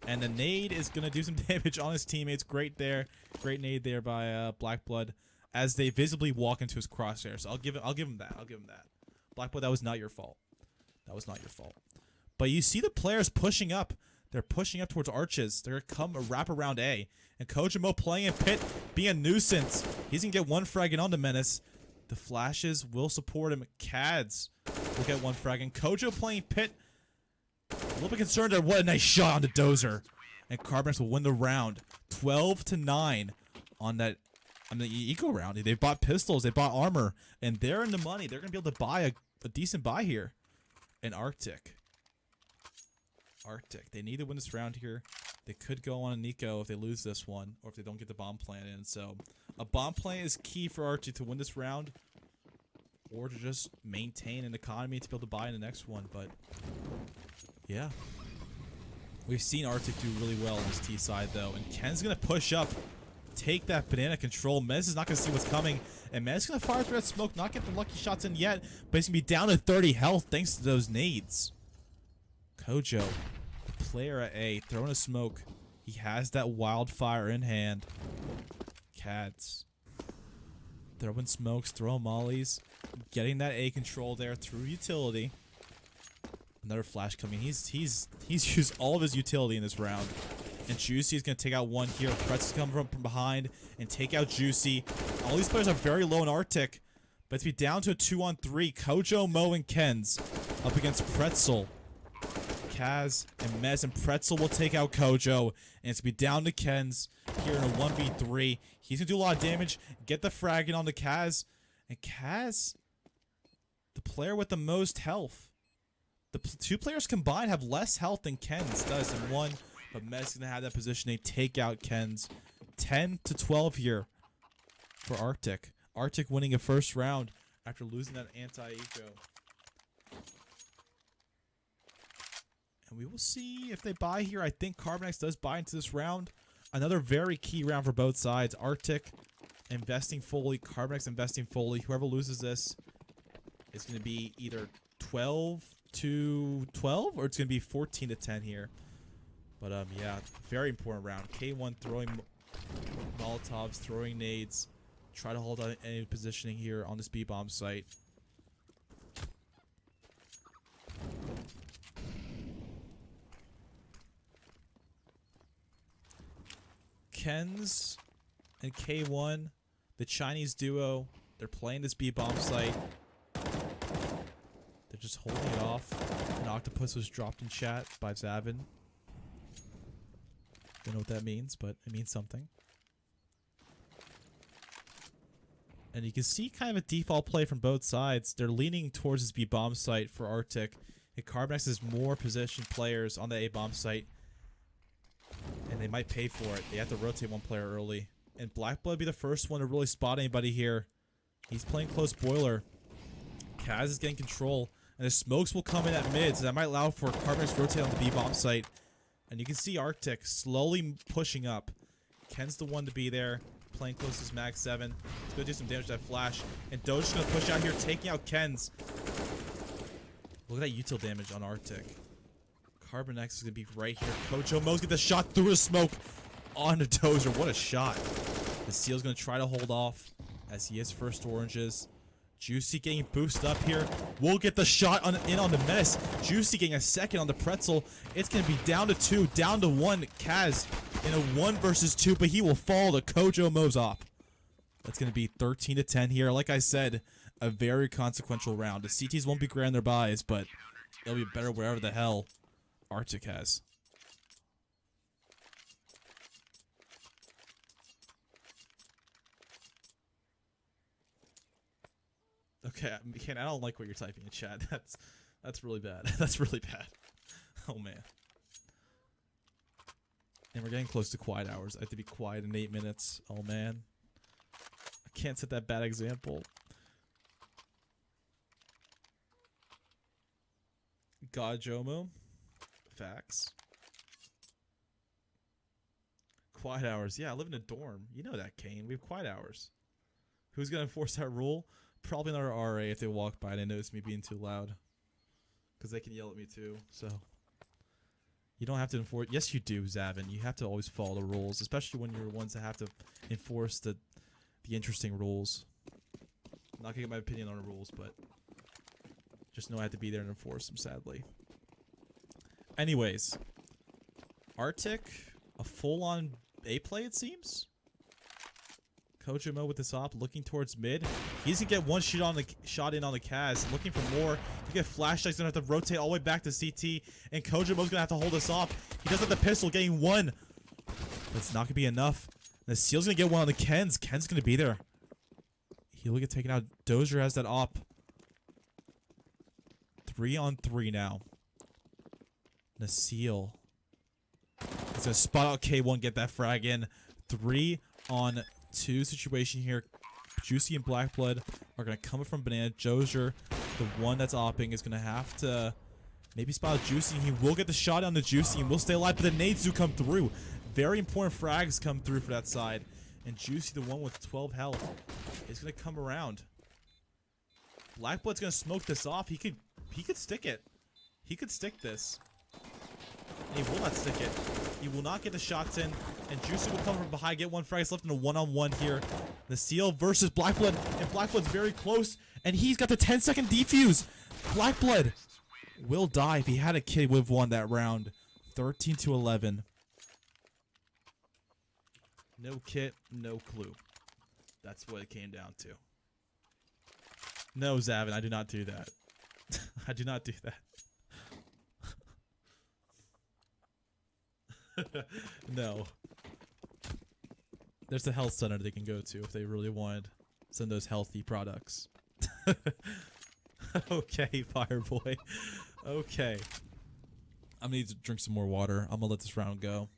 And the nade is going to do some damage on his teammates. Great there. Great nade there by Blackblood as they visibly walk into his crosshair. So I'll give him that. I'll give him that. Blackblood, that was not your fault. That was not your fault. But you see the players pushing up. They're pushing up towards arches. They're going to come wrap around A. And Kojimo playing in pit, being a nuisance. He's going to get one frag on the Menace. The flashes will support him. Cads will get one frag. And Kojo playing pit. A little bit concerned there. What a nice shot on the Dozer. And CarbonX will win the round. 12-9 on that. The eco round. They bought pistols. They bought armor. And they're in the money. They're going to be able to buy a decent buy here. And Arctic. They need to win this round here. They could go on a Nico if they lose this one, or if they don't get the bomb plant in. So a bomb plant is key for Archie to win this round, or to just maintain an economy to be able to buy in the next one. But yeah, we've seen Arctic do really well on this T side though, and Ken's gonna push up, take that banana control. Mez is not gonna see what's coming, and Mez is gonna fire through that smoke, not get the lucky shots in yet, but he's gonna be down to 30 health thanks to those nades. Kojo, the player at A, throwing a smoke. He has that wildfire in hand. Cats throwing smokes, throwing mollies, getting that A control there through utility. Another flash coming. He's used all of his utility in this round. And Juicy is going to take out one here. Pretzel's coming from behind and take out Juicy. All these players are very low in Arctic. But it's be down to a 2-on-3. Kojo, Mo, and Ken's up against Pretzel. Kaz and Mez, and Pretzel will take out Kojo. And it's going to be down to Ken's here in a 1v3. He's going to do a lot of damage. Get the fragging on the Kaz. And Kaz, the player with the most health. The two players combined have less health than Ken's does in one. But Mez is going to have that position. They take out Ken's. 10-12 here for Arctic. Arctic winning a first round after losing that anti-eco. And we will see if they buy here. I think CarbonX does buy into this round. Another very key round for both sides. Arctic investing fully. CarbonX investing fully. Whoever loses this is going to be either 12-12 or it's going to be 14-10 here. But yeah, very important round. K1 throwing Molotovs, throwing nades. Try to hold on any positioning here on this B-bomb site. Ken's and K1, the Chinese duo, they're playing this B-bomb site. They're They're just holding it off. An octopus was dropped in chat by Zavin. Don't know what that means, but it means something. And you can see kind of a default play from both sides. They're leaning towards this B-bomb site for Arctic. And CarbonX has more positioned players on the A-bomb site. And they might pay for it. They have to rotate one player early. And Blackblood be the first one to really spot anybody here. He's playing close boiler. Kaz is getting control. And the smokes will come in at mid. So that might allow for CarbonX to rotate on the B-bomb site. And you can see Arctic slowly pushing up. Ken's the one to be there. Playing close as Mag 7. He's going to do some damage to that flash. And Doge's going to push out here, taking out Ken's. Look at that util damage on Arctic. CarbonX is going to be right here. Kojo Mo's get the shot through the smoke on the Dozer. What a shot. The Seal's going to try to hold off as he is first oranges. Juicy getting boosted up here. We'll get the shot in on the Menace. Juicy getting a second on the Pretzel. It's going to be down to 2, down to 1. Kaz in a 1 versus 2, but he will fall to Kojo Mo's op. That's going to be 13 to 10 here. Like I said, a very consequential round. The CTs won't be great on their buys, but it'll be better wherever the hell Arctic has. Okay, I don't like what you're typing in chat. That's really bad. That's really bad. Oh man. And we're getting close to quiet hours. I have to be quiet in 8 minutes. Oh man. I can't set that bad example. God Jomo. Facts. Quiet hours. Yeah, I live in a dorm. You know that, Kane. We have quiet hours. Who's gonna enforce that rule? Probably another RA if they walk by and they notice me being too loud. Because they can yell at me too, so. You don't have to enforce. Yes, you do, Zavin. You have to always follow the rules, especially when you're the ones that have to enforce the interesting rules. I'm not gonna get my opinion on the rules, but just know I have to be there and enforce them, sadly. Anyways, Arctic, a full-on A play, it seems. Kojomo with this op, looking towards mid. He's gonna get one shot in on the Kaz, looking for more. You get flashlights, gonna have to rotate all the way back to CT, and Kojomo's gonna have to hold us off. He does have the pistol, getting one, but it's not gonna be enough. And the Seal's gonna get one on the Ken's. Ken's gonna be there. He'll get taken out. Dozer has that op. 3 on 3 now. Nasil. He's gonna spot out K1, get that frag in. 3 on 2 situation here. Juicy and Blackblood are gonna come from Banana. Dozer, the one that's opping, is gonna have to maybe spot out Juicy. He will get the shot on the Juicy and will stay alive, but the nades do come through. Very important frags come through for that side. And Juicy, the one with 12 health, is gonna come around. Blackblood's gonna smoke this off. He could stick it. He could stick this. And he will not stick it. He will not get the shots in. And Juicy will come from behind, get one frag. It's left in a one-on-one here. The Seal versus Blackblood. And Blackblood's very close. And he's got the 10-second defuse. Blackblood will die. If he had a kid, he would have won that round. 13 to 11. No kit, no clue. That's what it came down to. No, Zavin, I do not do that. I do not do that. No. There's a health center they can go to if they really wanted some of those healthy products. Okay, Fireboy. Okay. I'm gonna need to drink some more water. I'm gonna let this round go.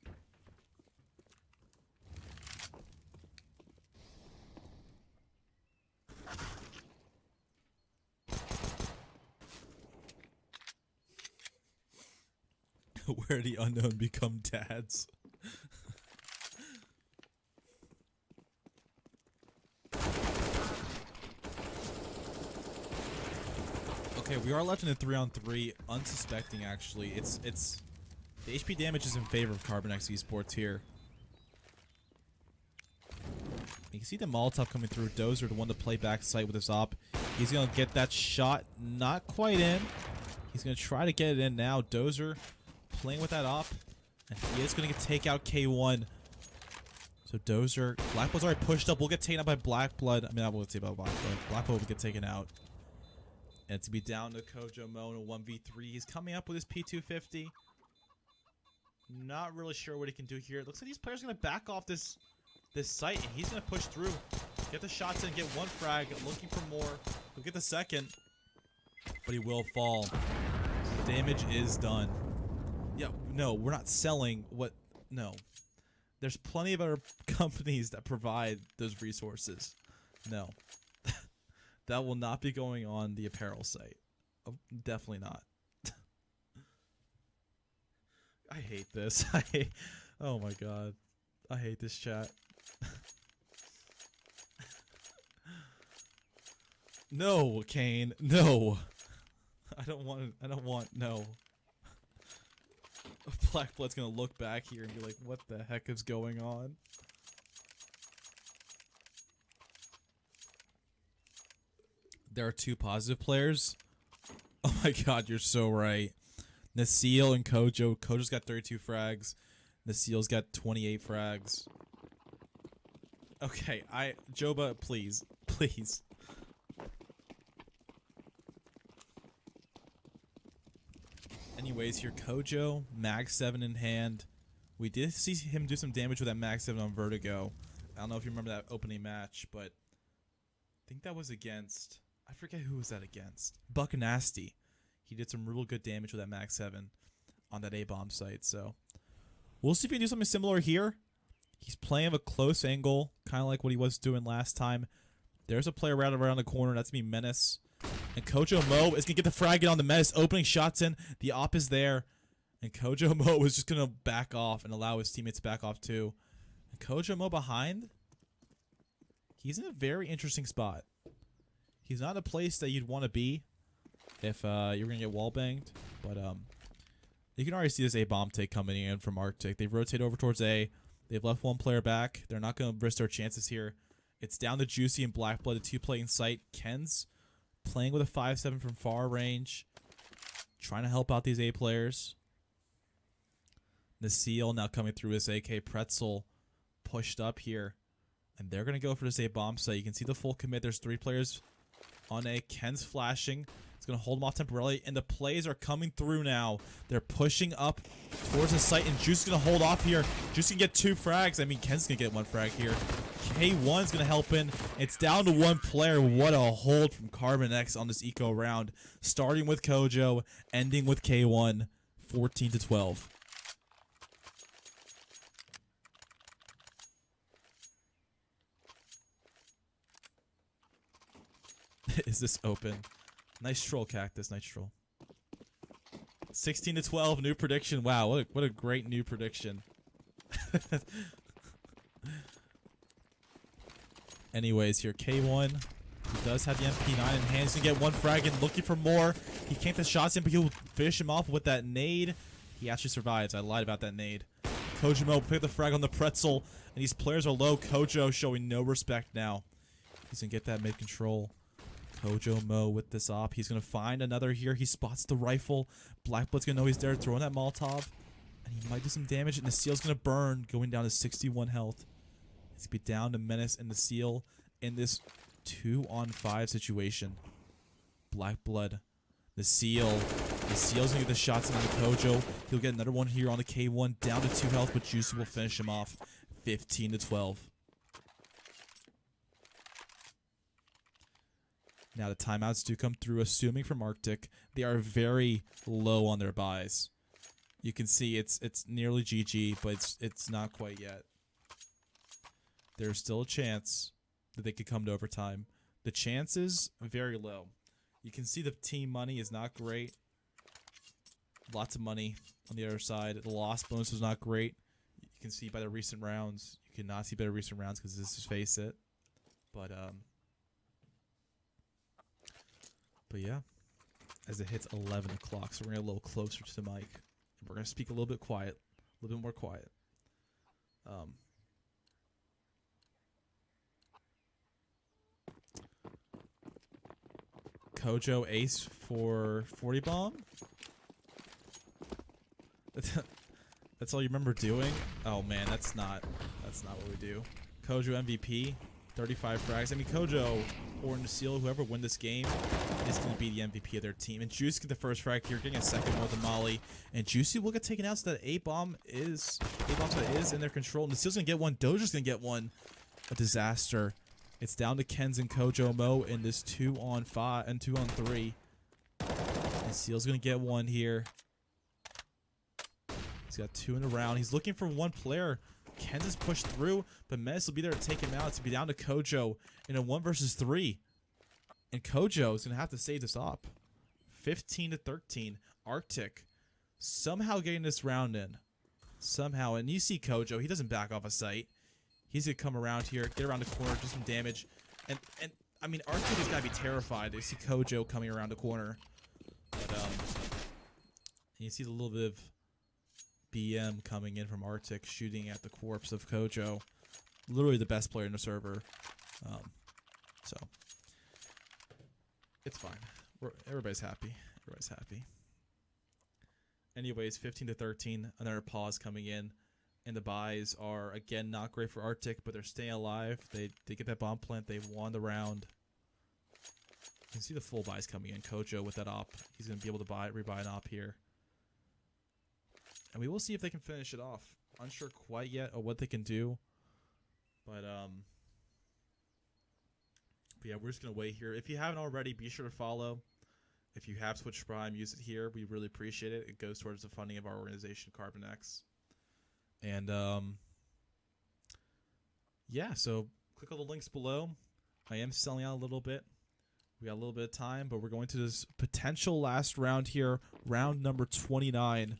Where the unknown become dads. Okay, we are left in a 3-on-3, unsuspecting actually. It's the HP damage is in favor of CarbonX Esports here. You can see the Molotov coming through. Dozer, the one to play back sight with his op. He's gonna get that shot, not quite in. He's gonna try to get it in now. Dozer playing with that op, and he is going to take out K1. So Dozer, Blackblood's already pushed up. We'll get taken out by Blackblood. I mean, I will get taken out by Blackblood. Blackblood will get taken out. And it's to be down to Kojo Mo in a 1v3. He's coming up with his P250. Not really sure what he can do here. It looks like these players are going to back off this site, and he's going to push through. Get the shots in, get one frag, looking for more. He'll get the second, but he will fall. Damage is done. Yeah, no, we're not selling what... No. There's plenty of other companies that provide those resources. No. That will not be going on the apparel site. Oh, definitely not. I hate this. Oh my god. I hate this chat. No, Kane. No. I don't want no. Black Blood's gonna look back here and be like, what the heck is going on? There are two positive players. Oh my god, you're so right. Nasil and Kojo. Kojo's got 32 frags. Nasil's got 28 frags. Okay, Joba, please. Please. Anyways, here Kojo, Mag 7 in hand. We did see him do some damage with that Mag 7 on Vertigo. I don't know if you remember that opening match, but I think that was against... I forget who was that against. Buck Nasty. He did some real good damage with that Mag 7 on that A-bomb site, so... We'll see if he can do something similar here. He's playing at a close angle, kind of like what he was doing last time. There's a player right around the corner. That's me, Menace. And Kojo Mo is going to get the frag on the Menace. Opening shots in. The op is there. And Kojo Mo is just going to back off and allow his teammates to back off too. And Kojo Mo behind. He's in a very interesting spot. He's not a place that you'd want to be if you're going to get wall banged. But you can already see this A-bomb take coming in from Arctic. They've rotated over towards A. They've left one player back. They're not going to risk their chances here. It's down to Juicy and Blackblood, a two-play in sight. Ken's playing with a 5-7 from far range. Trying to help out these A players. Nasil now coming through his AK. Pretzel pushed up here. And they're going to go for this A bomb site. You can see the full commit. There's 3 players on A. Ken's flashing. It's going to hold him off temporarily. And the plays are coming through now. They're pushing up towards the site. And Juice is going to hold off here. Juice can get 2 frags. I mean, Ken's going to get 1 frag here. K1's going to help in. It's down to 1 player. What a hold from CarbonX on this eco round. Starting with Kojo, ending with K1. 14-12. Is this open? Nice troll, Cactus. Nice troll. 16-12. New prediction. Wow, what a great new prediction. Anyways, here K1. He does have the MP9 in hand. He's going to get 1 frag and looking for more. He can't get shots in, but he'll finish him off with that nade. He actually survives. I lied about that nade. Kojo Mo pick the frag on the Pretzel, and these players are low. Kojo showing no respect now. He's going to get that mid-control. Kojo Mo with this op. He's going to find another here. He spots the rifle. Blackblood's going to know he's there, throwing that Molotov. And he might do some damage, and the Seal's going to burn, going down to 61 health. It's going to be down to Menace and the Seal in this 2-on-5 situation. Blackblood. The Seal's going to get the shots into Kojo. He'll get another one here on the K1. Down to 2 health, but Juicy will finish him off. 15-12. Now the timeouts do come through, assuming from Arctic. They are very low on their buys. You can see it's nearly GG, but it's not quite yet. There's still a chance that they could come to overtime. The chances very low. You can see the team money is not great. Lots of money on the other side. The loss bonus was not great. You can see by the recent rounds. You cannot see by the recent rounds because this is face it. But yeah, as it hits 11 o'clock, so we're going to get a little closer to the mic. And we're going to speak a little bit quiet, a little bit more quiet. Kojo ace for 40 bomb? That's all you remember doing? Oh man, that's not what we do. Kojo MVP. 35 frags. I mean, Kojo or Nasil, whoever win this game, is going to be the MVP of their team. And Juicy get the first frag here, getting a second more than Molly. And Juicy will get taken out, so that A-bomb is in their control. Nasil's going to get one. Doja's going to get one. A disaster. It's down to Kenz and Kojo Mo in this 2-on-5 and 2-on-3. Nasil's going to get one here. He's got 2 in a round. He's looking for one player. Kenz is pushed through, but Menace will be there to take him out. It's going to be down to Kojo in a 1 versus 3. And Kojo is going to have to save this up. 15-13. Arctic somehow getting this round in. Somehow. And you see Kojo. He doesn't back off a sight. He's going to come around here, get around the corner, do some damage. And I mean, Arctic has got to be terrified. You see Kojo coming around the corner. But, and you see the little bit of BM coming in from Arctic, shooting at the corpse of Kojo. Literally the best player in the server. So it's fine. Everybody's happy. Everybody's happy. Anyways, 15-13. Another pause coming in. And the buys are, again, not great for Arctic, but they're staying alive. They get that bomb plant. They've won the round. You can see the full buys coming in. Kojo with that op. He's going to be able to rebuy an op here. And we will see if they can finish it off. Unsure quite yet of what they can do. But yeah, we're just going to wait here. If you haven't already, be sure to follow. If you have Twitch Prime, use it here. We really appreciate it. It goes towards the funding of our organization, CarbonX. And yeah, so click on the links below. I am selling out a little bit. We got a little bit of time, but we're going to this potential last round here, round number 29.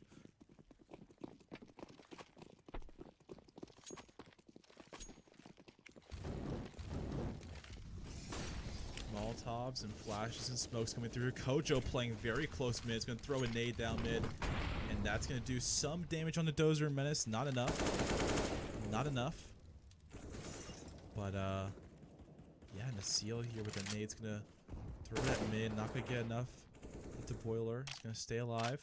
Molotovs and flashes and smokes coming through. Kojo playing very close mid. He's going to throw a nade down mid. And that's going to do some damage on the Dozer and Menace. Not enough. Not enough. But, yeah, Nasil here with the nade's going to throw that mid. Not going to get enough into Boiler. He's going to stay alive.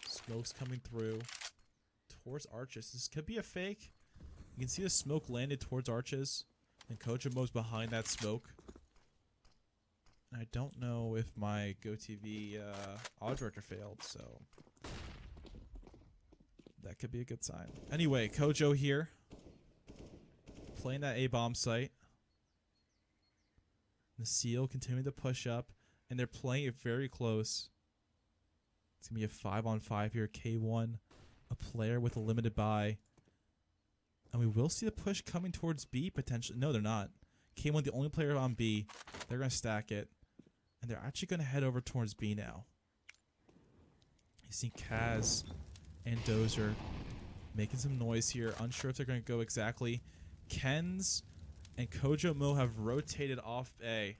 Smoke's coming through towards Arches. This could be a fake. You can see the smoke landed towards Arches. And Kojo Mo's behind that smoke. I don't know if my GoTV audio director failed, so that could be a good sign. Anyway, Kojo here, playing that A-bomb site. Nasil continuing to push up, and they're playing it very close. It's going to be a 5-on-5 here. K1, a player with a limited buy. And we will see the push coming towards B potentially. No, they're not. K1, the only player on B. They're going to stack it. And they're actually going to head over towards B now. You see Kaz and Dozer making some noise here. Unsure if they're going to go exactly. Kenz and Kojo Mo have rotated off A.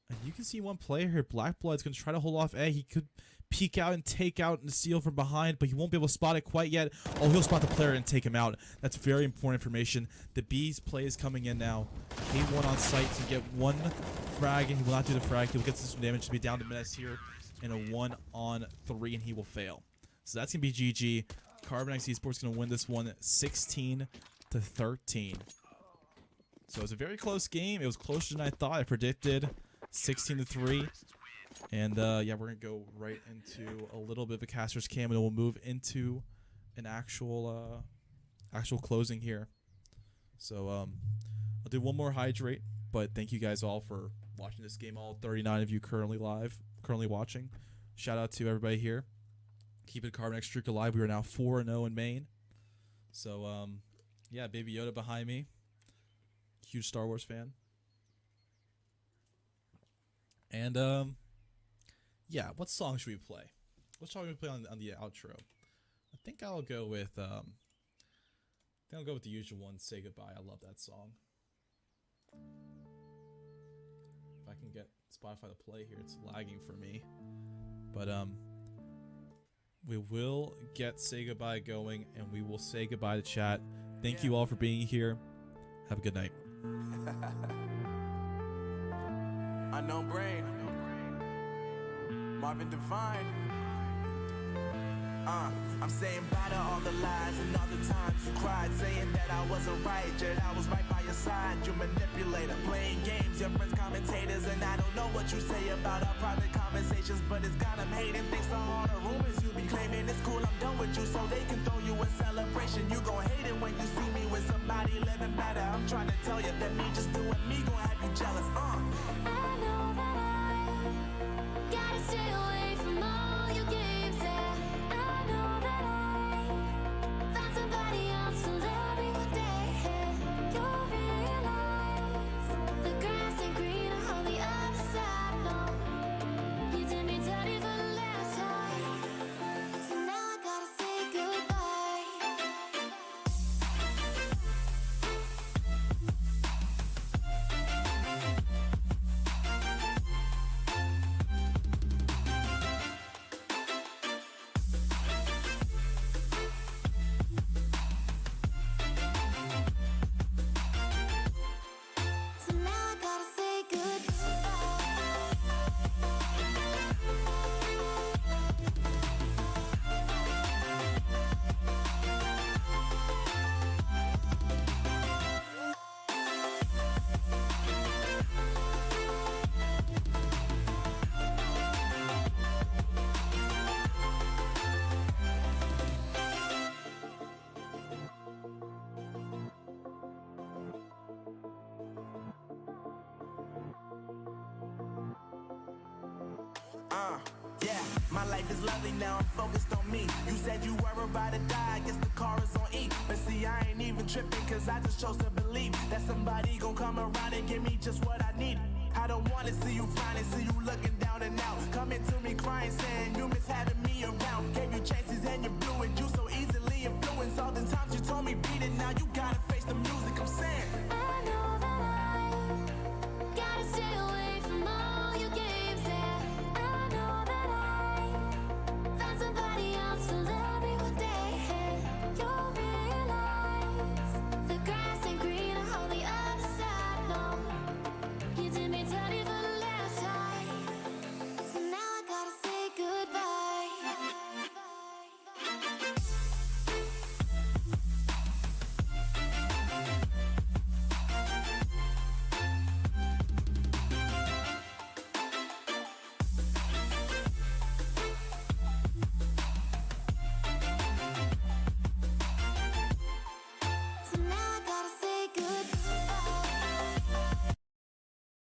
And you can see one player here. Blackblood's going to try to hold off A. He could peek out and take out Nasil from behind, but he won't be able to spot it quite yet. Oh, he'll spot the player and take him out. That's very important information. The B's play is coming in now. K1 on site to get one frag, and he will not do the frag. He'll get some damage to be down to Menace here in a 1-on-3, and he will fail. So that's going to be GG. CarbonX Esports going to win this one 16-13. So it was a very close game. It was closer than I thought. I predicted 16-3. And yeah, we're gonna go right into a little bit of a caster's cam, and then we'll move into an actual closing here. So I'll do one more hydrate, but thank you guys all for watching this game. All 39 of you currently watching. Shout out to everybody here. Keeping CarbonX streak alive. We are now 4-0 in main. So yeah, Baby Yoda behind me. Huge Star Wars fan. And yeah, what song should we play? What song should we play on the outro? I think I'll go with the usual one, Say Goodbye. I love that song. If I can get Spotify to play here, it's lagging for me. But we will get Say Goodbye going, and we will say goodbye to chat. Thank you all for being here. Have a good night. Unknown Brain, Marvin Devine. I'm saying bye to all the lies and all the times you cried, saying that I wasn't right, yet I was right by your side. You manipulator, playing games, your friends commentators, and I don't know what you say about our private conversations, but it's got them hating. Thanks to all the rumors you be claiming, it's cool, I'm done with you, so they can throw you a celebration. You gon' hate it when you see me with somebody living better. I'm trying to tell you that me just doing me gon' have you jealous. I know that I gotta stay away from all your games. Yeah, I know that I found somebody else to love me one day. You'll realize the grass ain't greener on the other side. No, you did me dirty for the last time, so now I gotta say goodbye. So now I gotta say goodbye. Yeah, my life is lovely now, I'm focused on me. You said you were about to die, I guess the car is on E. But see, I ain't even tripping, cause I just chose to believe that somebody gon' come around and give me just what I need. I don't wanna see you frowning, see you looking down and out, coming to me crying, saying you miss having me around. Gave you chances and you blew it, you so easily influenced. All the times you told me beat it, now you gotta face the music. I'm saying I know